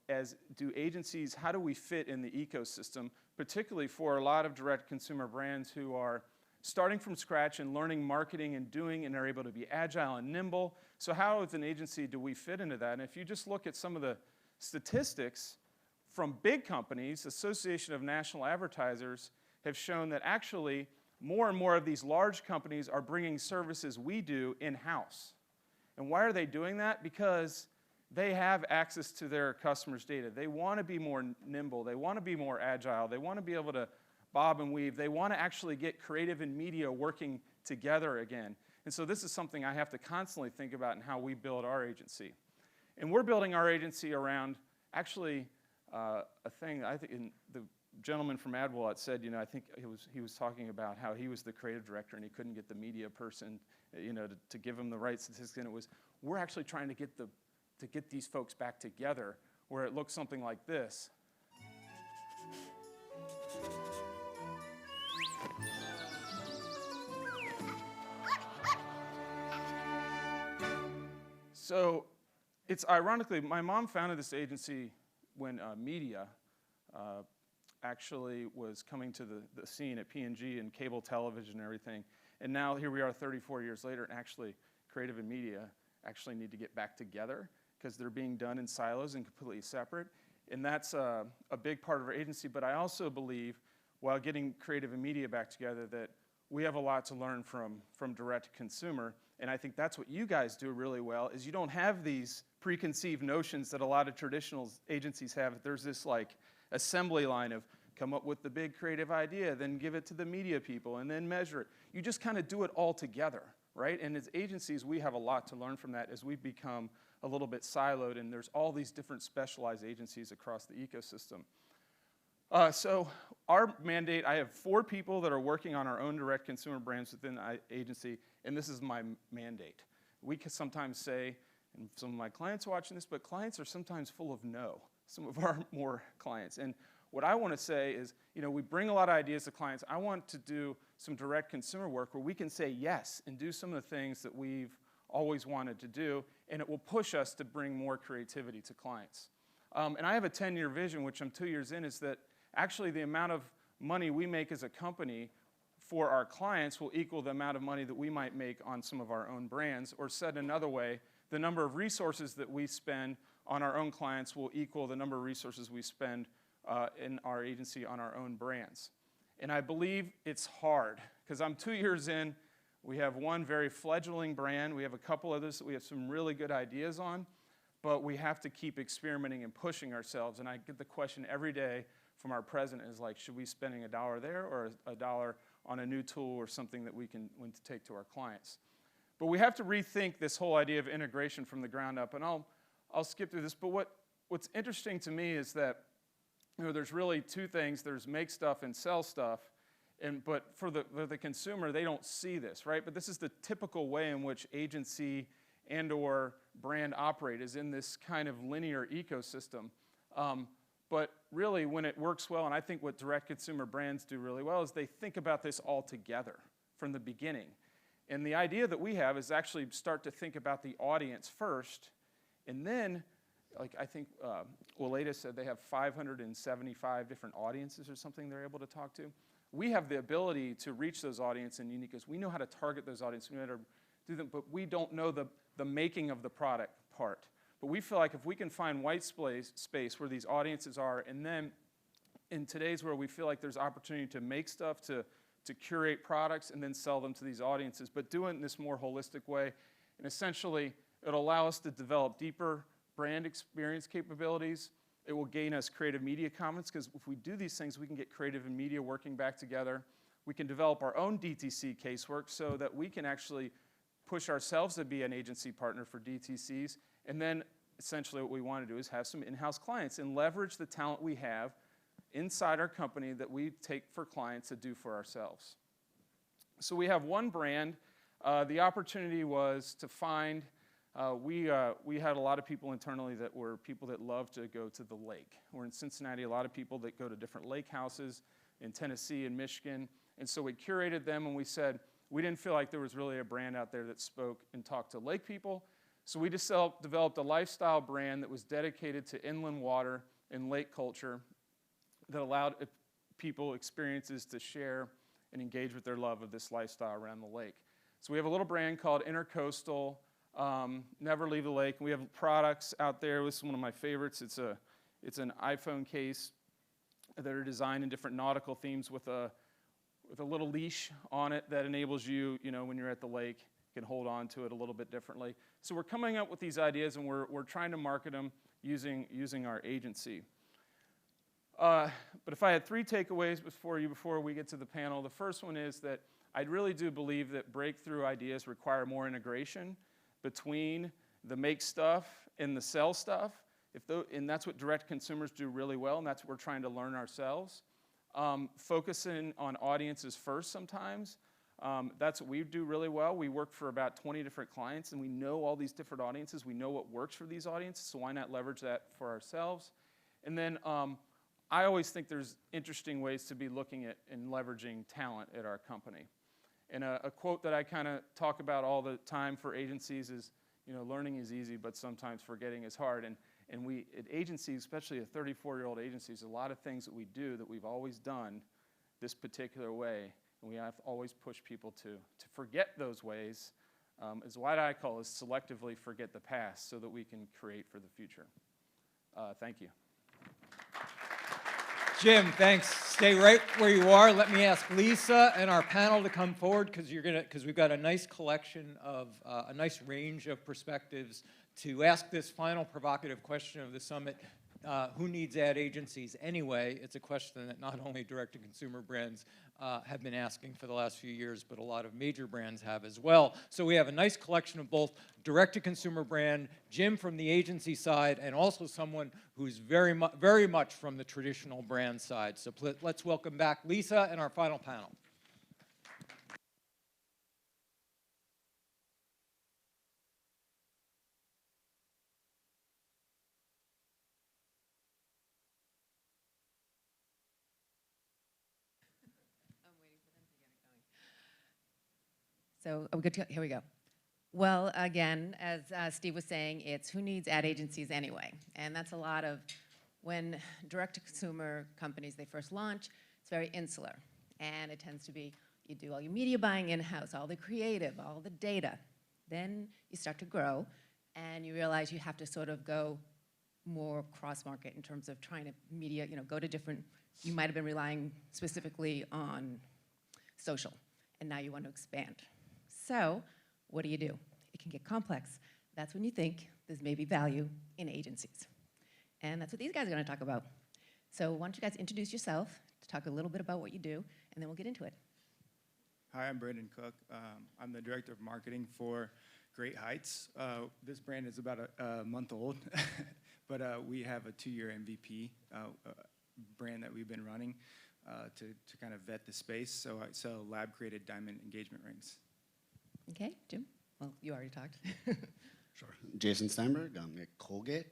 as do agencies, how do we fit in the ecosystem, particularly for a lot of direct-to-consumer brands who are starting from scratch and learning marketing and doing, and are able to be agile and nimble. So how as an agency do we fit into that? And if you just look at some of the statistics from big companies, Association of National Advertisers have shown that actually more and more of these large companies are bringing services we do in-house. And why are they doing that? Because they have access to their customers' data. They want to be more nimble. They want to be more agile. They want to be able to bob and weave. They want to actually get creative and media working together again. And so this is something I have to constantly think about in how we build our agency. And we're building our agency around actually a thing, I think the gentleman from AdWallet said, I think he was talking about how he was the creative director and he couldn't get the media person, to give him the right statistics. And it was, we're actually trying to get these folks back together where it looks something like this. So it's ironically, my mom founded this agency when media actually was coming to the scene at P&G and cable television and everything. And now here we are 34 years later, and actually creative and media actually need to get back together because they're being done in silos and completely separate. And that's a big part of our agency. But I also believe, while getting creative and media back together, that we have a lot to learn from direct to consumer. and I think that's what you guys do really well, is you don't have these preconceived notions that a lot of traditional agencies have. There's this like assembly line of come up with the big creative idea, then give it to the media people, and then measure it. You just kind of do it all together, right? And as agencies, we have a lot to learn from that as we've become a little bit siloed, and there's all these different specialized agencies across the ecosystem. So our mandate, I have 4 people that are working on our own direct consumer brands within the agency, and this is my mandate. We can sometimes say, and some of my clients are watching this, but clients are sometimes full of no, some of our more clients. And what I want to say is, we bring a lot of ideas to clients. I want to do some direct consumer work where we can say yes and do some of the things that we've always wanted to do, and it will push us to bring more creativity to clients. And I have a 10-year vision, which I'm 2 years in, is that actually the amount of money we make as a company for our clients will equal the amount of money that we might make on some of our own brands, or said another way, the number of resources that we spend on our own clients will equal the number of resources we spend in our agency on our own brands. And I believe it's hard, because I'm 2 years in. We have one very fledgling brand. We have a couple others that we have some really good ideas on, but we have to keep experimenting and pushing ourselves. And I get the question every day from our president is like, should we be spending $1 there or $1 on a new tool or something that we can take to our clients? But we have to rethink this whole idea of integration from the ground up. And I'll skip through this, but what's interesting to me is that there's really 2 things. There's make stuff and sell stuff. But for the consumer, they don't see this, right? But this is the typical way in which agency and or brand operate, is in this kind of linear ecosystem. But really, when it works well, and I think what direct consumer brands do really well, is they think about this all together from the beginning. And the idea that we have is actually start to think about the audience first, and then, like I think Waleda said, they have 575 different audiences or something they're able to talk to. We have the ability to reach those audiences in unique ways. We know how to target those audiences, we know how to do them, but we don't know the making of the product part. But we feel like if we can find white space where these audiences are, and then in today's world, we feel like there's opportunity to make stuff, to curate products, and then sell them to these audiences, but do it in this more holistic way. And essentially, it'll allow us to develop deeper brand experience capabilities. It will gain us creative media comments, because if we do these things, we can get creative and media working back together. We can develop our own D2C casework so that we can actually push ourselves to be an agency partner for DTCs. And then essentially what we want to do is have some in-house clients and leverage the talent we have inside our company that we take for clients to do for ourselves. So we have one brand. The opportunity was to find, we had a lot of people internally that were people that love to go to the lake. We're in Cincinnati, a lot of people that go to different lake houses in Tennessee and Michigan. And so we curated them, and we said, we didn't feel like there was really a brand out there that spoke and talked to lake people. So we just developed a lifestyle brand that was dedicated to inland water and lake culture that allowed people experiences to share and engage with their love of this lifestyle around the lake. So we have a little brand called Intercoastal, Never Leave the Lake. We have products out there. This is one of my favorites. It's an iPhone case that are designed in different nautical themes with a little leash on it that enables you, when you're at the lake, you can hold on to it a little bit differently. So we're coming up with these ideas, and we're trying to market them using our agency. But if I had 3 takeaways before we get to the panel, the first one is that I really do believe that breakthrough ideas require more integration between the make stuff and the sell stuff. And that's what direct consumers do really well, and that's what we're trying to learn ourselves. Focusing on audiences first sometimes. That's what we do really well. We work for about 20 different clients, and we know all these different audiences. We know what works for these audiences, so why not leverage that for ourselves? And then I always think there's interesting ways to be looking at and leveraging talent at our company. And a quote that I kind of talk about all the time for agencies is, learning is easy, but sometimes forgetting is hard. And we, at agencies, especially a 34-year-old agencies, a lot of things that we do that we've always done this particular way, and we have to always push people to forget those ways, is what I call is selectively forget the past so that we can create for the future. Thank you. Jim, thanks. Stay right where you are. Let me ask Lisa and our panel to come forward because we've got a nice collection of a nice range of perspectives to ask this final provocative question of the summit. Who needs ad agencies anyway? It's a question that not only direct-to-consumer brands have been asking for the last few years, but a lot of major brands have as well. So we have a nice collection of both direct-to-consumer brand, Jim from the agency side, and also someone who's very much from the traditional brand side. So let's welcome back Lisa and our final panel. So, here we go. Well, again, as Steve was saying, it's who needs ad agencies anyway? And that's a lot of when direct-to-consumer companies, they first launch, it's very insular. And it tends to be, you do all your media buying in-house, all the creative, all the data. Then you start to grow, and you realize you have to sort of go more cross-market in terms of trying to media, go to different, you might have been relying specifically on social, and now you want to expand. So what do? It can get complex. That's when you think there's maybe value in agencies. And that's what these guys are going to talk about. So why don't you guys introduce yourself, to talk a little bit about what you do, and then we'll get into it. Hi, I'm Brandon Cook. I'm the director of marketing for Great Heights. This brand is about a month old, but we have a 2-year MVP brand that we've been running to kind of vet the space. So I sell lab-created diamond engagement rings. Okay, Jim? Well, you already talked. Sure. Jason Steinberg, I'm at Colgate.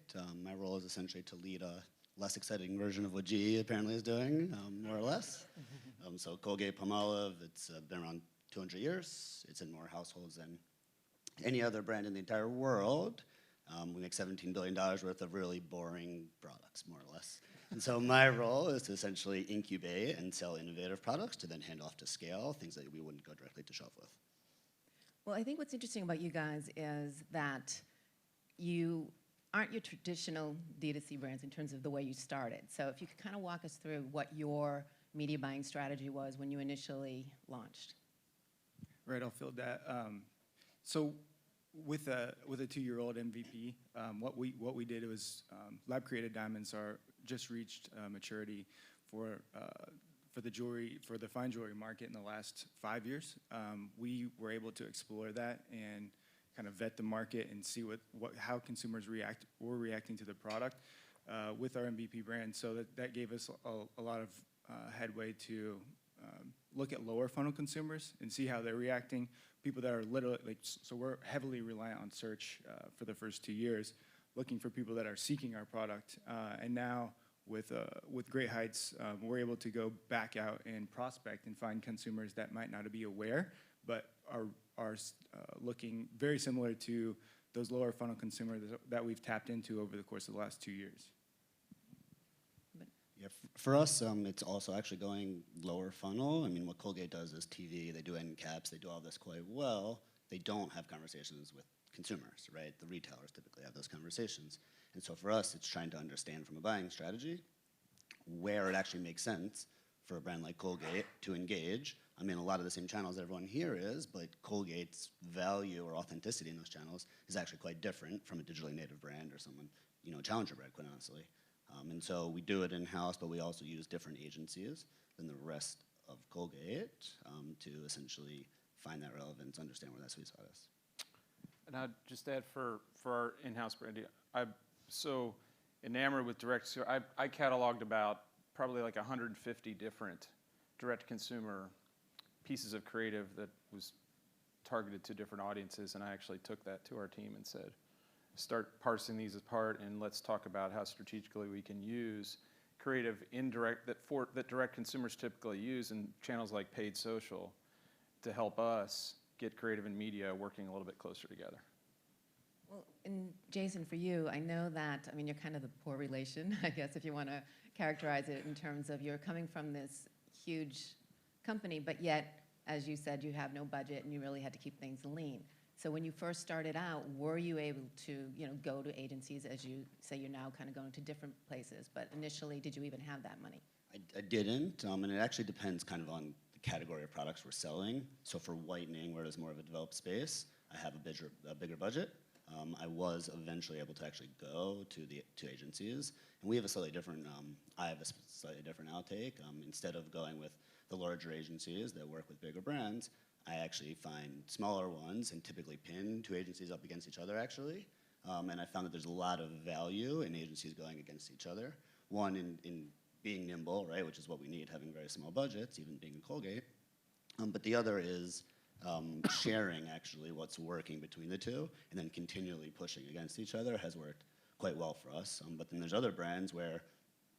My role is essentially to lead a less exciting version of what GE apparently is doing, more or less. So Colgate Palmolive, it's been around 200 years. It's in more households than any other brand in the entire world. We make $17 billion worth of really boring products, more or less. And so my role is to essentially incubate and sell innovative products to then hand off to scale, things that we wouldn't go directly to shelf with. Well, I think what's interesting about you guys is that you aren't your traditional D2C brands in terms of the way you started. So if you could kind of walk us through what your media buying strategy was when you initially launched. Right, I'll field that. So with a 2-year-old MVP, what we did was lab-created diamonds are just reached maturity for the fine jewelry market in the last 5 years. We were able to explore that and kind of vet the market and see how consumers were reacting to the product with our MVP brand. So that gave us a lot of headway to look at lower funnel consumers and see how they're reacting. People that are literally, so we're heavily reliant on search for the first 2 years, looking for people that are seeking our product. And now with Great Heights, we're able to go back out and prospect and find consumers that might not be aware, but are looking very similar to those lower funnel consumers that we've tapped into over the course of the last 2 years. Yeah, for us, it's also actually going lower funnel. I mean, what Colgate does is TV, they do end caps, they do all this quite well. They don't have conversations with consumers, right? The retailers typically have those conversations. And so for us, it's trying to understand from a buying strategy where it actually makes sense for a brand like Colgate to engage. I mean, a lot of the same channels that everyone here is, but Colgate's value or authenticity in those channels is actually quite different from a digitally native brand or someone, challenger brand, quite honestly. And so we do it in-house, but we also use different agencies than the rest of Colgate to essentially find that relevance, understand where that sweet spot is. And I'd just add for our in-house branding, I'm so enamored with direct. I cataloged about probably like 150 different direct-to-consumer pieces of creative that was targeted to different audiences, and I actually took that to our team and said, start parsing these apart and let's talk about how strategically we can use creative indirect that direct consumers typically use in channels like paid social to help us get creative and media working a little bit closer together. Well, and Jason, for you, I know that, you're kind of the poor relation, I guess, if you want to characterize it in terms of you're coming from this huge company, but yet, as you said, you have no budget and you really had to keep things lean. So when you first started out, were you able to, go to agencies, as you say you're now kind of going to different places, but initially, did you even have that money? I didn't, and it actually depends kind of on the category of products we're selling. So for whitening, where it is more of a developed space, I have a bigger budget. I was eventually able to actually go to agencies, and we have a slightly different. I have a slightly different outtake. Instead of going with the larger agencies that work with bigger brands, I actually find smaller ones and typically pin two agencies up against each other. Actually, and I found that there's a lot of value in agencies going against each other. One in being nimble, right, which is what we need, having very small budgets, even being in Colgate. But the other is sharing actually what's working between the two, and then continually pushing against each other has worked quite well for us. But then there's other brands where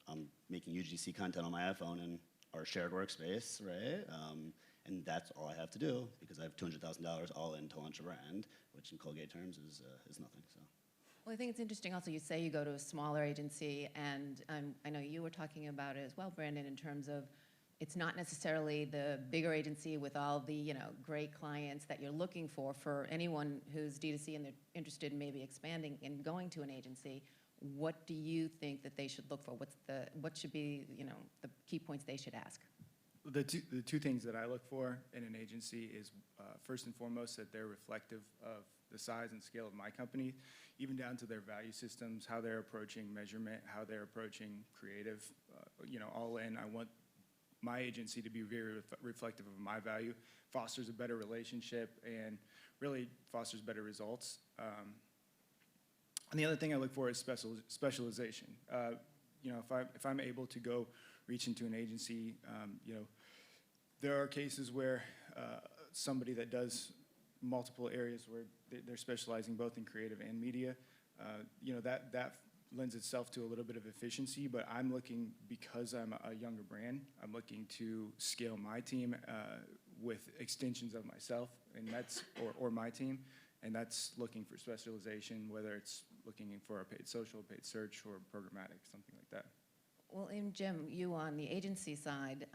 I'm making UGC content on my iPhone in our shared workspace, right? And that's all I have to do because I have $200,000 all in to launch a brand, which in Colgate terms is nothing. So. Well, I think it's interesting also, you say you go to a smaller agency, and I know you were talking about it as well, Brandon, in terms of it's not necessarily the bigger agency with all the great clients that you're looking for anyone who's D2C and they're interested in maybe expanding and going to an agency. What do you think that they should look for? What should be the key points they should ask? The two things that I look for in an agency is first and foremost that they're reflective of the size and scale of my company, even down to their value systems, how they're approaching measurement, how they're approaching creative, all in. I want my agency to be very reflective of my value, fosters a better relationship, and really fosters better results. And the other thing I look for is specialization. If I'm able to go reach into an agency, there are cases where somebody that does multiple areas where they're specializing both in creative and media, that lends itself to a little bit of efficiency, but I'm looking, because I'm a younger brand, I'm looking to scale my team with extensions of myself, and that's, or my team, and that's looking for specialization, whether it's looking for a paid social, paid search, or programmatic, something like that. Well, and Jim, you on the agency side,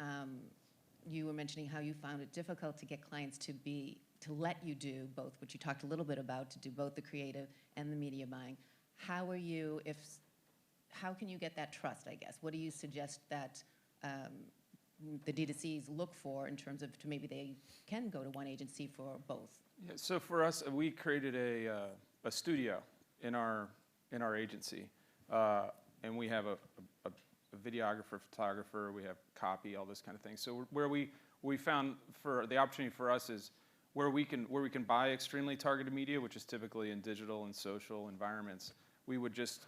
you were mentioning how you found it difficult to get clients to let you do both, which you talked a little bit about, to do both the creative and the media buying. How can you get that trust, I guess? What do you suggest that the D2Cs look for in terms of maybe they can go to one agency for both? Yeah, so for us, we created a studio in our agency, and we have a videographer, photographer, we have copy, all this kind of thing. So where we found for the opportunity for us is where we can buy extremely targeted media, which is typically in digital and social environments. We would just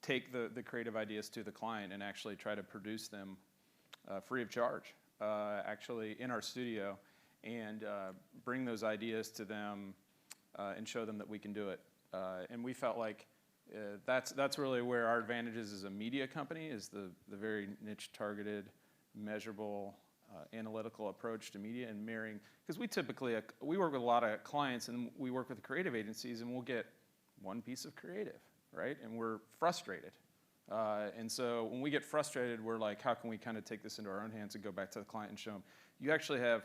take the creative ideas to the client and actually try to produce them free of charge, actually in our studio, and bring those ideas to them and show them that we can do it. And we felt like that's really where our advantage is as a media company, is the very niche targeted, measurable, analytical approach to media and marrying, because we work with a lot of clients and we work with creative agencies and we'll get one piece of creative, right? And we're frustrated. And so when we get frustrated, we're like, how can we kind of take this into our own hands and go back to the client and show them, you actually have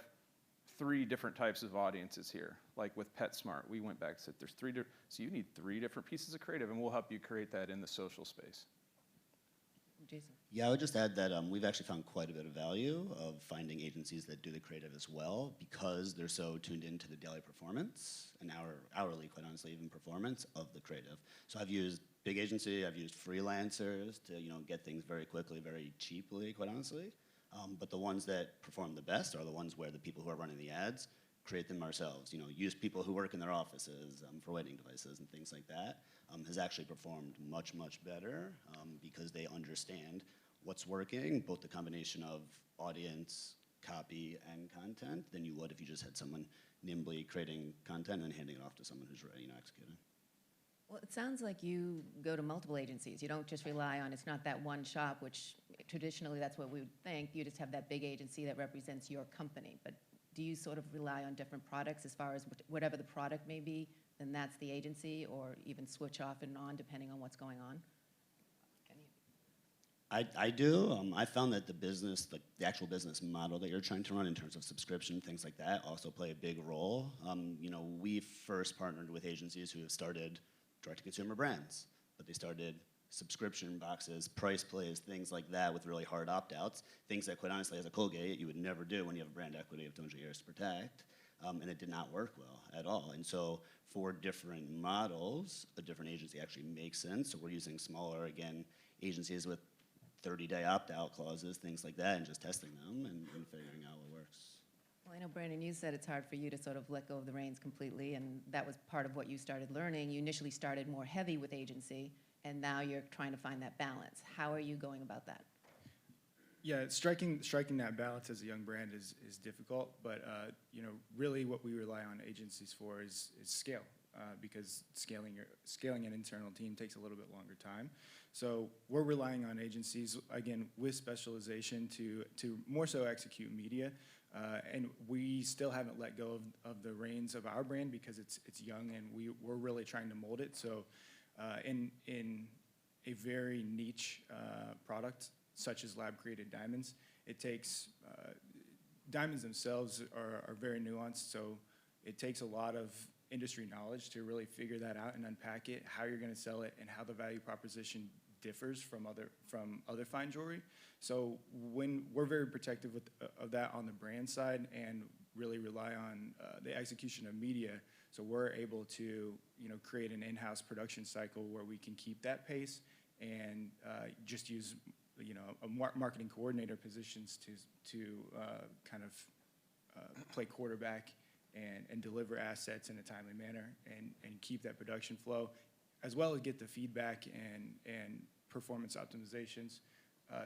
3 different types of audiences here. Like with PetSmart, we went back and said, there's 3 different, so you need 3 different pieces of creative, and we'll help you create that in the social space. Jason? Yeah, I would just add that we've actually found quite a bit of value of finding agencies that do the creative as well, because they're so tuned into the daily performance and hourly, quite honestly, even performance of the creative. So I've used big agency, I've used freelancers to get things very quickly, very cheaply, quite honestly. But the ones that perform the best are the ones where the people who are running the ads create them ourselves. Use people who work in their offices for wedding devices and things like that. Has actually performed much, much better because they understand what's working, both the combination of audience, copy, and content, than you would if you just had someone nimbly creating content and handing it off to someone who's executing. Well, it sounds like you go to multiple agencies. You don't just rely on, it's not that one shop, which traditionally that's what we would think. You just have that big agency that represents your company. But do you sort of rely on different products as far as whatever the product may be, then that's the agency, or even switch off and on depending on what's going on? I do. I found that the business, like the actual business model that you're trying to run in terms of subscription, things like that, also play a big role. We first partnered with agencies who have started direct-to-consumer brands, but they started subscription boxes, price plays, things like that with really hard opt-outs, things that quite honestly as a Colgate you would never do when you have a brand equity of 200 years to protect, and it did not work well at all. And so for different models, a different agency actually makes sense. So we're using smaller, again, agencies with 30-day opt-out clauses, things like that, and just testing them and figuring out what works. Well, I know, Brandon, you said it's hard for you to sort of let go of the reins completely, and that was part of what you started learning. You initially started more heavy with agency, and now you're trying to find that balance. How are you going about that? Yeah, striking that balance as a young brand is difficult, but really what we rely on agencies for is scale, because scaling an internal team takes a little bit longer time. So we're relying on agencies, again, with specialization to more so execute media, and we still haven't let go of the reins of our brand because it's young and we're really trying to mold it. So in a very niche product, such as lab-created diamonds, it takes, diamonds themselves are very nuanced, so it takes a lot of industry knowledge to really figure that out and unpack it, how you're gonna sell it, and how the value proposition differs from other fine jewelry. So when we're very protective of that on the brand side and really rely on the execution of media, so we're able to create an in-house production cycle where we can keep that pace and just use a marketing coordinator positions to kind of play quarterback and deliver assets in a timely manner and keep that production flow, as well as get the feedback and performance optimizations,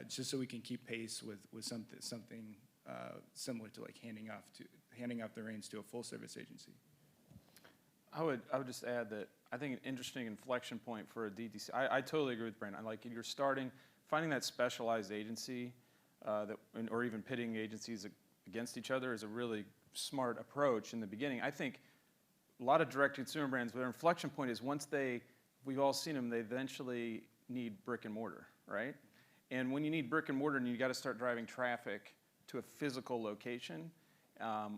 just so we can keep pace with something similar to like handing off the reins to a full service agency. I would just add that I think an interesting inflection point for a D2C. I totally agree with Brandon. Like you're finding that specialized agency, or even pitting agencies against each other is a really smart approach in the beginning. I think a lot of direct-to-consumer brands, their inflection point is once we've all seen them, they eventually need brick and mortar, right? And when you need brick and mortar and you got to start driving traffic to a physical location,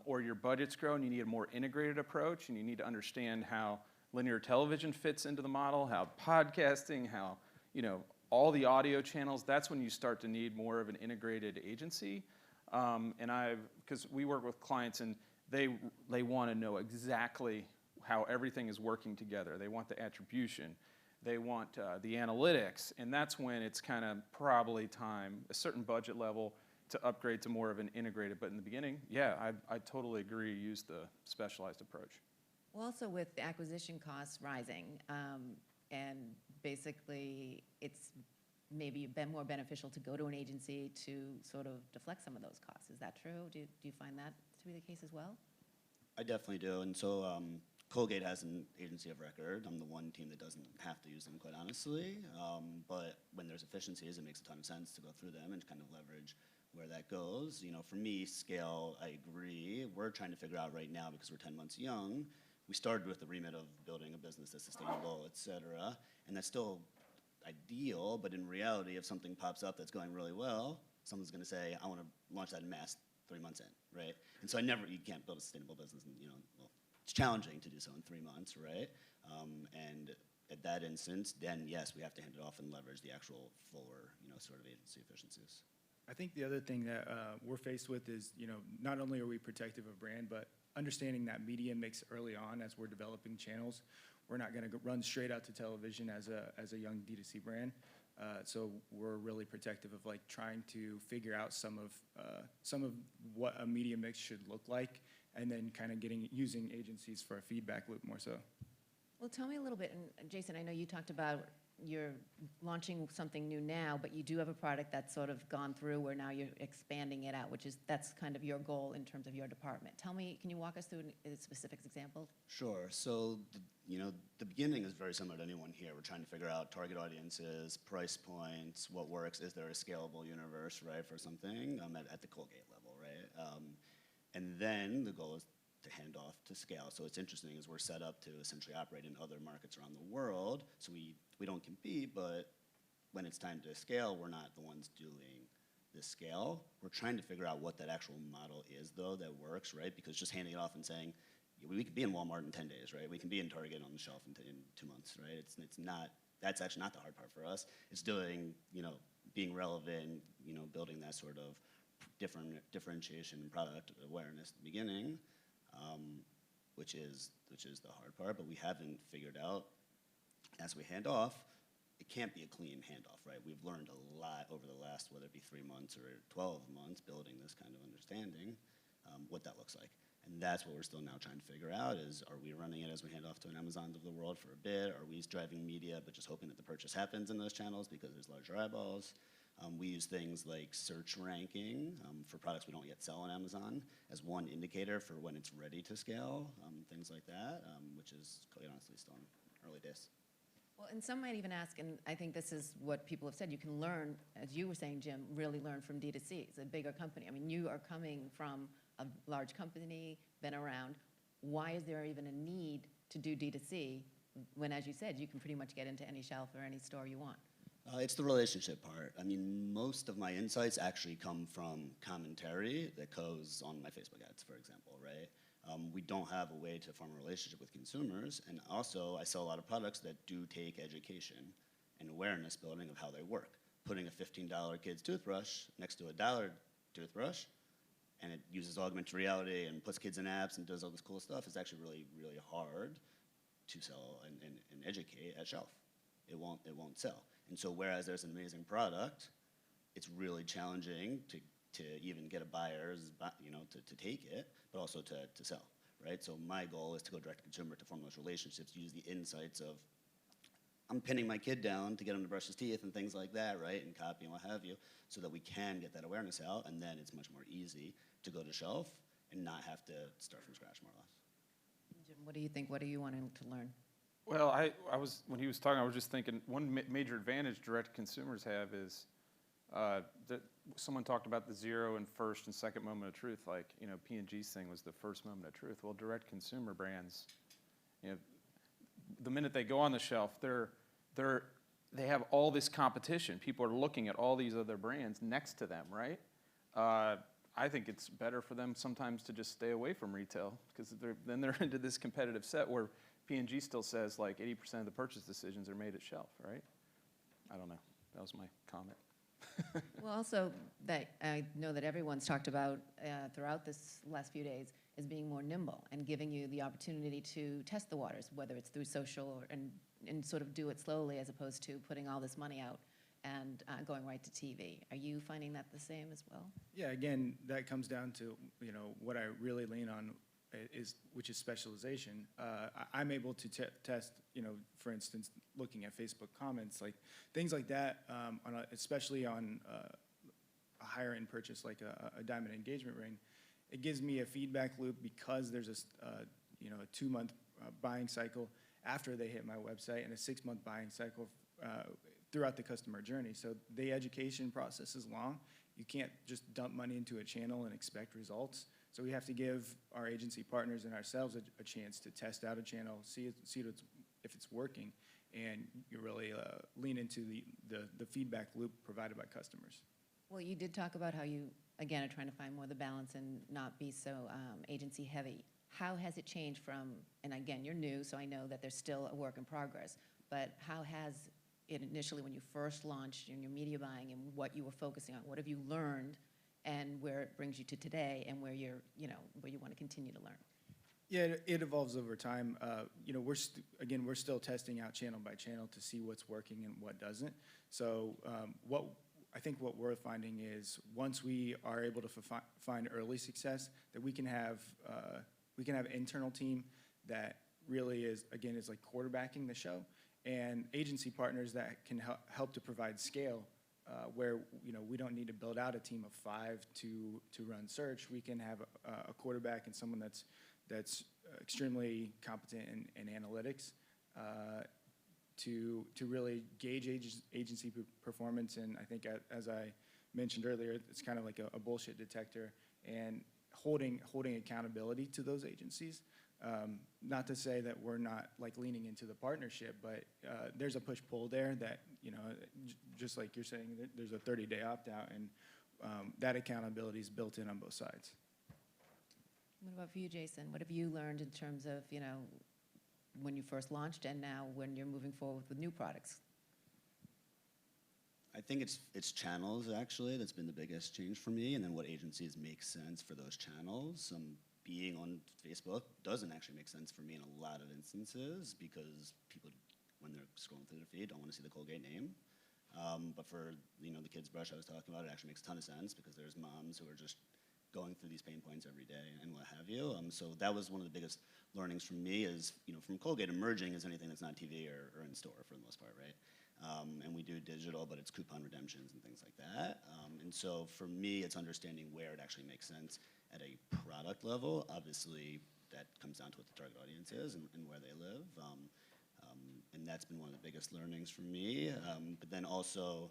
or your budget's grown, you need a more integrated approach, and you need to understand how linear television fits into the model, how podcasting, how all the audio channels. That's when you start to need more of an integrated agency. Because we work with clients and they want to know exactly how everything is working together. They want the attribution, they want the analytics, and that's when it's kind of probably time, a certain budget level, to upgrade to more of an integrated. But in the beginning, yeah, I totally agree, use the specialized approach. Well, also with the acquisition costs rising, and basically it's maybe been more beneficial to go to an agency to sort of deflect some of those costs. Is that true? Do you find that to be the case as well? I definitely do, and so Colgate has an agency of record. I'm the one team that doesn't have to use them, quite honestly, but when there's efficiencies, it makes a ton of sense to go through them and kind of leverage where that goes. For me, scale, I agree. We're trying to figure out right now, because we're 10 months young, we started with the remit of building a business that's sustainable, et cetera, and that's still ideal, but in reality, if something pops up that's going really well, someone's gonna say, I wanna launch that in mass 3 months in, right? And so you can't build a sustainable business in, well, it's challenging to do so in 3 months, right? And at that instance, then yes, we have to hand it off and leverage the actual fuller, sort of agency efficiencies. I think the other thing that we're faced with is, not only are we protective of brand, but understanding that media mix early on as we're developing channels. We're not going to run straight out to television as a young D2C brand. So we're really protective of like trying to figure out some of what a media mix should look like, and then kind of using agencies for a feedback loop more so. Well, tell me a little bit, and Jason, I know you talked about you're launching something new now, but you do have a product that's sort of gone through where now you're expanding it out, that's kind of your goal in terms of your department. Tell me, can you walk us through a specific example? Sure. So, the beginning is very similar to anyone here. We're trying to figure out target audiences, price points, what works. Is there a scalable universe, right, for something at the Colgate level, right? And then the goal is to hand off to scale. So it's interesting is we're set up to essentially operate in other markets around the world. So we don't compete, but when it's time to scale, we're not the ones doing the scale. We're trying to figure out what that actual model is, though, that works, right? Because just handing it off and saying, we could be in Walmart in 10 days, right? We can be in Target on the shelf in 2 months, right? It's not, that's actually not the hard part for us. It's doing, being relevant, building that sort of differentiation and product awareness at the beginning, which is the hard part, but we haven't figured out as we hand off. It can't be a clean handoff, right? We've learned a lot over the last, whether it be 3 months or 12 months, building this kind of understanding, what that looks like. And that's what we're still now trying to figure out is, are we running it as we hand off to an Amazon of the world for a bit? Are we driving media but just hoping that the purchase happens in those channels because there's larger eyeballs? We use things like search ranking for products we don't yet sell on Amazon as one indicator for when it's ready to scale, things like that, which is quite honestly still in early days. Well, and some might even ask, and I think this is what people have said, you can learn, as you were saying, Jim, really learn from D2C. It's a bigger company. I mean, you are coming from a large company, been around. Why is there even a need to do D2C when, as you said, you can pretty much get into any shelf or any store you want? It's the relationship part. I mean, most of my insights actually come from commentary that goes on my Facebook ads, for example, right? We don't have a way to form a relationship with consumers, and also I sell a lot of products that do take education and awareness building of how they work. Putting a $15 kid's toothbrush next to a $1 toothbrush, and it uses augmented reality and puts kids in apps and does all this cool stuff, is actually really, really hard to sell and educate at shelf. It won't sell. And so whereas there's an amazing product, it's really challenging to even get a buyer, to take it, but also to sell, right? So my goal is to go direct to consumer to form those relationships, use the insights of, I'm pinning my kid down to get him to brush his teeth and things like that, right? And copy and what have you, so that we can get that awareness out, and then it's much more easy to go to shelf and not have to start from scratch more or less. Jim, what do you think? What are you wanting to learn? Well, I was, when he was talking, I was just thinking one major advantage direct consumers have is that someone talked about the 0 and first and second moment of truth, like, P&G's thing was the first moment of truth. Well, direct consumer brands, the minute they go on the shelf, they have all this competition. People are looking at all these other brands next to them, right? I think it's better for them sometimes to just stay away from retail because then they're into this competitive set where P&G still says like 80% of the purchase decisions are made at shelf, right? I don't know. That was my comment. Well, also, that I know that everyone's talked about throughout this last few days is being more nimble and giving you the opportunity to test the waters, whether it's through social and sort of do it slowly as opposed to putting all this money out and going right to TV. Are you finding that the same as well? Yeah, again, that comes down to, what I really lean on which is specialization. I'm able to test, for instance, looking at Facebook comments, like things like that, especially on a higher end purchase like a diamond engagement ring. It gives me a feedback loop because there's a 2-month buying cycle after they hit my website and a 6-month buying cycle throughout the customer journey. So the education process is long. You can't just dump money into a channel and expect results. So we have to give our agency partners and ourselves a chance to test out a channel, see if it's working, and you really lean into the feedback loop provided by customers. Well, you did talk about how you, again, are trying to find more of the balance and not be so agency heavy. How has it changed from, and again, you're new, so I know that there's still a work in progress, but how has it initially when you first launched in your media buying and what you were focusing on, what have you learned and where it brings you to today and where you're, where you want to continue to learn? Yeah, it evolves over time. We're still testing out channel by channel to see what's working and what doesn't. So I think what we're finding is once we are able to find early success, that we can have an internal team that really is like quarterbacking the show, and agency partners that can help to provide scale. Where we don't need to build out a team of 5 to run search. We can have a quarterback and someone that's extremely competent in analytics to really gauge agency performance. And I think as I mentioned earlier, it's kind of like a bullshit detector and holding accountability to those agencies. Not to say that we're not like leaning into the partnership, but there's a push-pull there that you know, just like you're saying, there's a 30-day opt-out, and that accountability is built in on both sides. What about for you, Jason? What have you learned in terms of, you know, when you first launched and now when you're moving forward with new products? I think it's channels, actually, that's been the biggest change for me, and then what agencies make sense for those channels. Being on Facebook doesn't actually make sense for me in a lot of instances because people, when they're scrolling through their feed, don't want to see the Colgate name. But for, you know, the kids' brush I was talking about, it actually makes a ton of sense because there's moms who are just going through these pain points every day and what have you. So that was one of the biggest learnings from me is, you know, from Colgate, emerging is anything that's not TV or in store for the most part, right? And we do digital, but it's coupon redemptions and things like that. And so for me, it's understanding where it actually makes sense at a product level. Obviously, that comes down to what the target audience is and where they live. And that's been one of the biggest learnings for me. But then also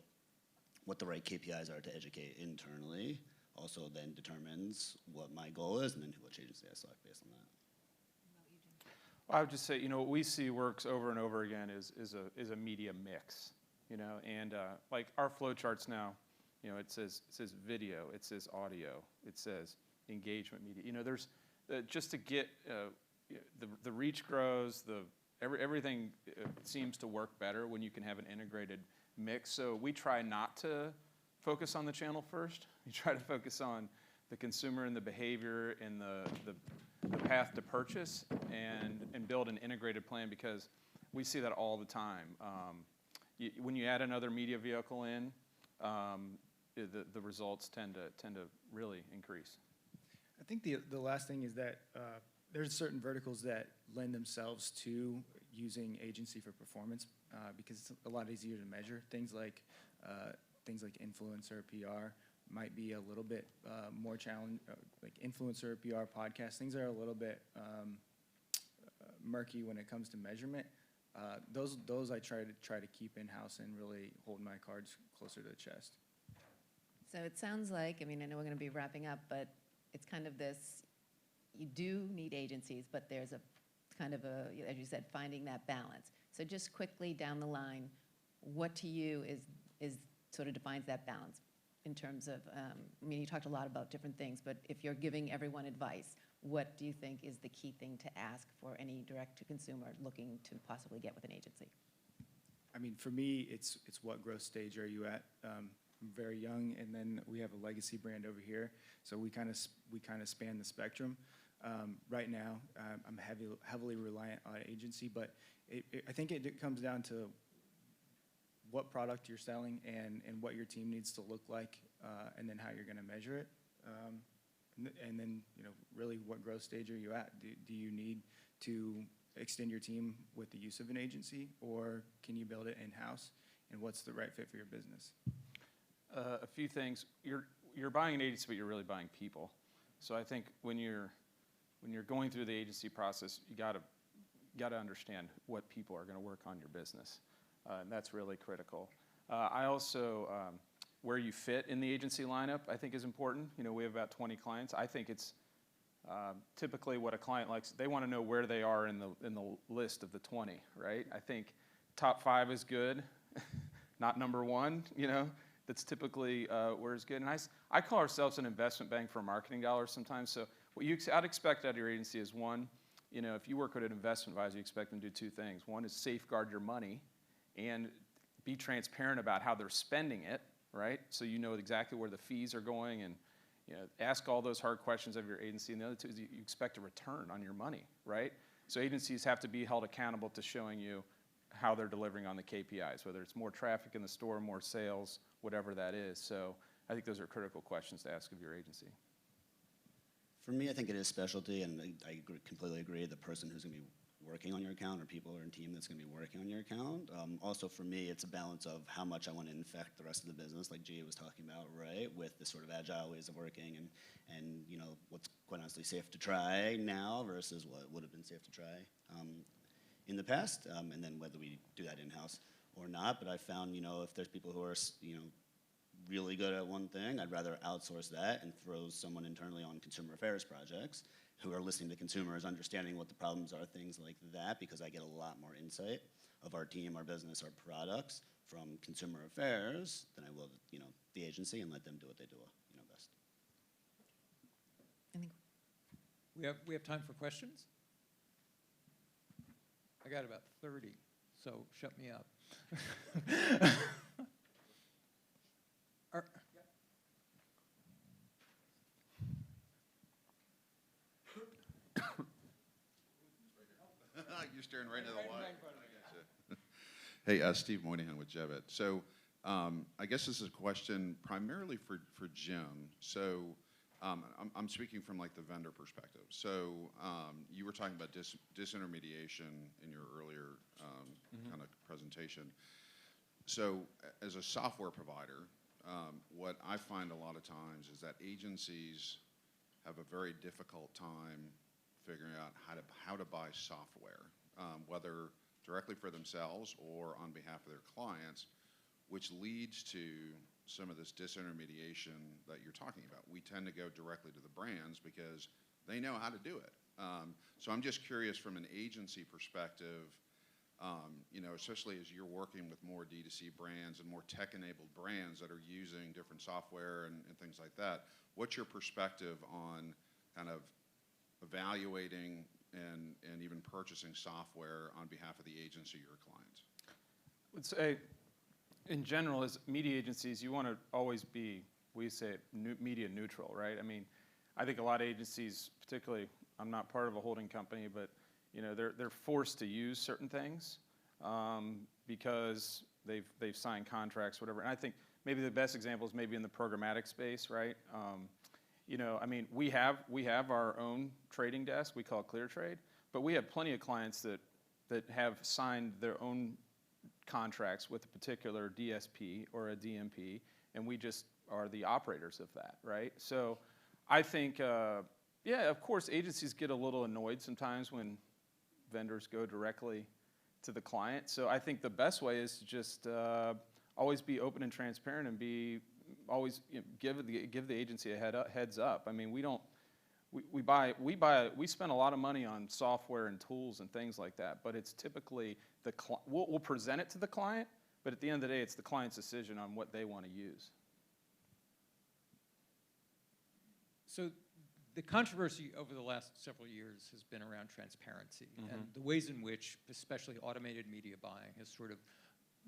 what the right KPIs are to educate internally also then determines what my goal is and then which agency I select based on that. Well, I would just say, you know, what we see works over and over again is a media mix, you know, and like our flow charts now, you know, it says video, it says audio, it says engagement media. You know, there's just to get the reach grows, everything seems to work better when you can have an integrated mix. So we try not to focus on the channel first. We try to focus on the consumer and the behavior and the path to purchase and build an integrated plan because we see that all the time. When you add another media vehicle in, the results tend to really increase. I think the last thing is that there's certain verticals that lend themselves to using agency for performance because it's a lot easier to measure. Things like influencer PR might be a little bit more challenging, like influencer PR podcasts. Things are a little bit murky when it comes to measurement. Those I try to keep in house and really hold my cards closer to the chest. So it sounds like, I mean, I know we're going to be wrapping up, but it's kind of this, you do need agencies, but there's a kind of a, as you said, finding that balance. So just quickly down the line, what to you is sort of defines that balance in terms of, I mean, you talked a lot about different things, but if you're giving everyone advice, what do you think is the key thing to ask for any direct-to-consumer looking to possibly get with an agency? I mean, for me, it's what growth stage are you at? I'm very young, and then we have a legacy brand over here, so we kind of span the spectrum. Right now, I'm heavily reliant on agency, but I think it comes down to what product you're selling and what your team needs to look like, and then how you're going to measure it. And then, you know, really what growth stage are you at? Do you need to extend your team with the use of an agency, or can you build it in-house? And what's the right fit for your business? A few things. You're buying an agency, but you're really buying people. So I think when you're going through the agency process, you gotta understand what people are going to work on your business, and that's really critical. I also where you fit in the agency lineup, I think, is important. You know, we have about 20 clients. I think it's typically what a client likes. They want to know where they are in the list of the 20, right? I think top 5 is good, not number 1. You know, that's typically where it's good. And I call ourselves an investment bank for marketing dollars sometimes. So what I'd expect out of your agency is, one, you know, if you work with an investment advisor, you expect them to do 2 things. One is safeguard your money and be transparent about how they're spending it, right? So you know exactly where the fees are going, and you know, ask all those hard questions of your agency. And the other 2 is you expect a return on your money, right? So agencies have to be held accountable to showing you how they're delivering on the KPIs, whether it's more traffic in the store, more sales, whatever that is. So I think those are critical questions to ask of your agency. For me, I think it is specialty, and I completely agree. The person who's going to be working on your account, or people or a team that's going to be working on your account. Also, for me, it's a balance of how much I want to infect the rest of the business, like Gia was talking about, right? With the sort of agile ways of working, and you know, what's quite honestly safe to try now versus what would have been safe to try in the past, and then whether we do that in-house or not. But I found, you know, if there's people who are, you know, really good at one thing, I'd rather outsource that and throw someone internally on consumer affairs projects who are listening to consumers, understanding what the problems are, things like that, because I get a lot more insight of our team, our business, our products from consumer affairs than I will, the agency, and let them do what they do, best. We have time for questions? I got about 30, so shut me up. You're staring right into the light. Hey, Steve Moynihan with Jevit. So I guess this is a question primarily for Jim. So I'm speaking from like the vendor perspective. So you were talking about disintermediation in your earlier kind of presentation. So as a software provider, what I find a lot of times is that agencies have a very difficult time figuring out how to buy software, whether directly for themselves or on behalf of their clients, which leads to some of this disintermediation that you're talking about. We tend to go directly to the brands because they know how to do it. So I'm just curious from an agency perspective, especially as you're working with more D2C brands and more tech-enabled brands that are using different software and things like that, what's your perspective on kind of evaluating and even purchasing software on behalf of the agency or your clients? I would say, in general, as media agencies, you want to always be, we say, media neutral, right? I mean, I think a lot of agencies, particularly, I'm not part of a holding company, but they're forced to use certain things because they've signed contracts, whatever. And I think maybe the best example is maybe in the programmatic space, right? I mean, we have our own trading desk. We call it Clear Trade, but we have plenty of clients that have signed their own contracts with a particular DSP or a DMP, and we just are the operators of that, right? So I think, yeah, of course, agencies get a little annoyed sometimes when vendors go directly to the client. So I think the best way is to just always be open and transparent and be always give the agency a heads up. I mean, we spend a lot of money on software and tools and things like that, but it's typically we'll present it to the client, but at the end of the day, it's the client's decision on what they want to use. So the controversy over the last several years has been around transparency and the ways in which, especially automated media buying, has sort of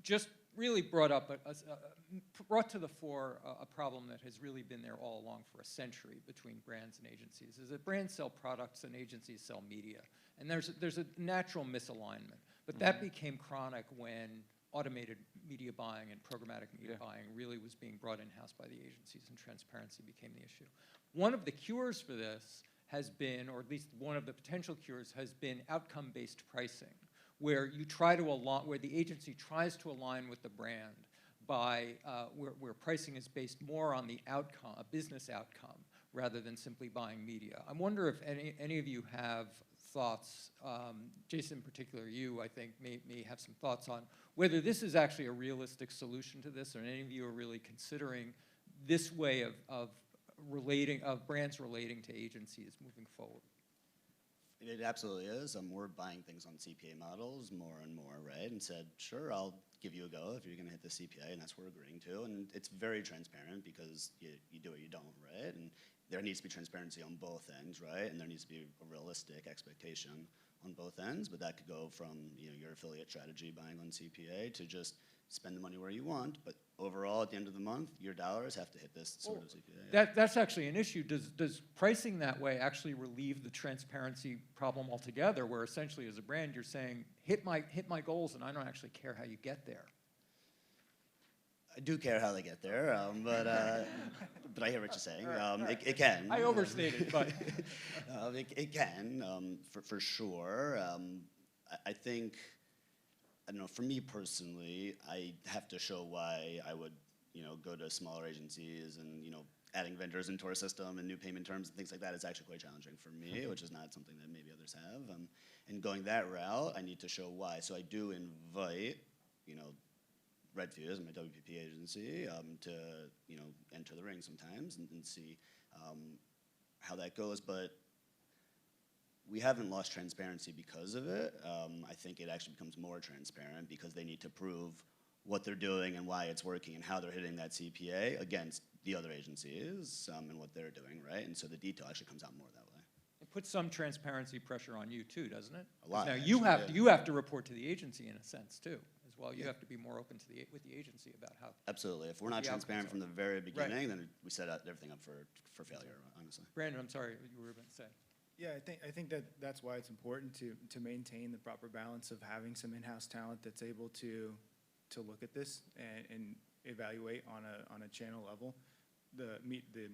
just really brought to the fore a problem that has really been there all along for a century between brands and agencies, is that brands sell products and agencies sell media. And there's a natural misalignment. But that became chronic when automated media buying and programmatic media buying really was being brought in-house by the agencies, and transparency became the issue. One of the cures for this has been, or at least one of the potential cures, has been outcome-based pricing, where you try to where the agency tries to align with the brand by where pricing is based more on the outcome, a business outcome, rather than simply buying media. I wonder if any of you have thoughts, Jason in particular, you I think may have some thoughts on whether this is actually a realistic solution to this, or any of you are really considering this way of brands relating to agencies moving forward. It absolutely is. We're buying things on CPA models more and more, right? And said, sure, I'll give you a go if you're going to hit the CPA, and that's what we're agreeing to. And it's very transparent because you do it, you don't, right? And there needs to be transparency on both ends, right? And there needs to be a realistic expectation on both ends, but that could go from your affiliate strategy buying on CPA to just spend the money where you want, but overall, at the end of the month, your dollars have to hit this sort of CPA. That's actually an issue. Does pricing that way actually relieve the transparency problem altogether, where essentially as a brand you're saying, hit my goals, and I don't actually care how you get there? I do care how they get there, but I hear what you're saying. It can. I overstated, but it can for sure. I think. I don't know, for me personally, I have to show why I would, go to smaller agencies and, adding vendors into our system and new payment terms and things like that is actually quite challenging for me, which is not something that maybe others have. And going that route, I need to show why. So I do invite, Redfuse, my WPP agency, to, enter the ring sometimes and see how that goes. But we haven't lost transparency because of it. I think it actually becomes more transparent because they need to prove what they're doing and why it's working and how they're hitting that CPA against the other agencies and what they're doing, right? And so the detail actually comes out more that way. It puts some transparency pressure on you too, doesn't it? A lot, Now actually, you have to report to the agency in a sense too, as well. You have to be more open to with the agency about how. Absolutely. If we're not the transparent outcomes from the very beginning, Right. then we set everything up for failure, honestly. Brandon, I'm sorry, you were going to say. Yeah, I think that's why it's important to maintain the proper balance of having some in-house talent that's able to look at this and evaluate on a channel level the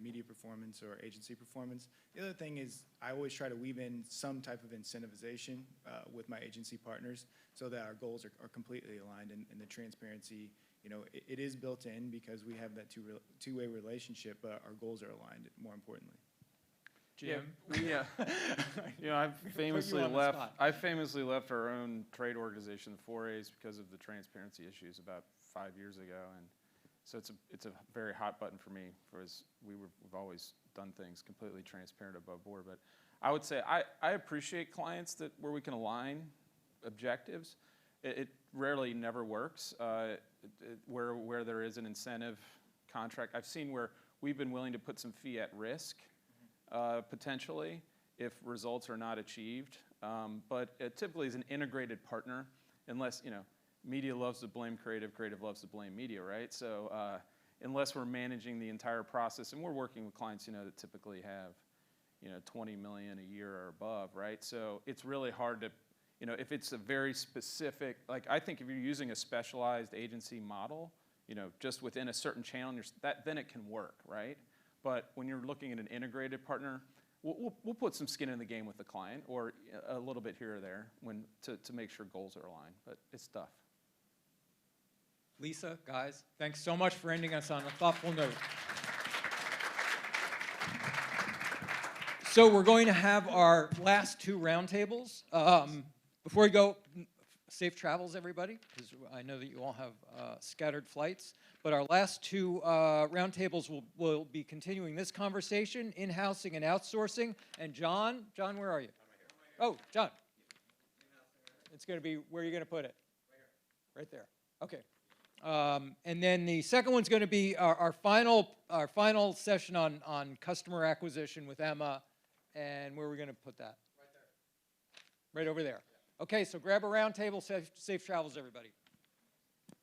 media performance or agency performance. The other thing is I always try to weave in some type of incentivization with my agency partners so that our goals are completely aligned, and the transparency, it is built in because we have that two-way relationship, but our goals are aligned, more importantly. Jim? Yeah, I famously on the left. spot. I famously left our own trade organization, the 4As, because of the transparency issues about 5 years ago, and so it's a very hot button for me. Because we've always done things completely transparent above board. But I would say I appreciate clients where we can align objectives. It rarely never works where there is an incentive contract. I've seen where we've been willing to put some fee at risk. Potentially, if results are not achieved. But typically as an integrated partner, unless, media loves to blame creative, creative loves to blame media, right? So unless we're managing the entire process, and we're working with clients, that typically have, 20 million a year or above, right? So it's really hard to, if it's a very specific, like I think if you're using a specialized agency model, just within a certain channel, then it can work, right? But when you're looking at an integrated partner, we'll put some skin in the game with the client, or a little bit here or there, to make sure goals are aligned. But it's tough. Lisa, guys, thanks so much for ending us on a thoughtful note. So we're going to have our last two roundtables. Before we go, safe travels, everybody, because I know that you all have scattered flights. But our last two roundtables will be continuing this conversation, in-housing and outsourcing. And John, where are you? Oh, John. It's going to be, where are you going to put it? Right there. Okay. And then the second one's going to be our final session on customer acquisition with Emma. And where are we going to put that? Right there. Right over there. Okay, so grab a roundtable. Safe travels, everybody.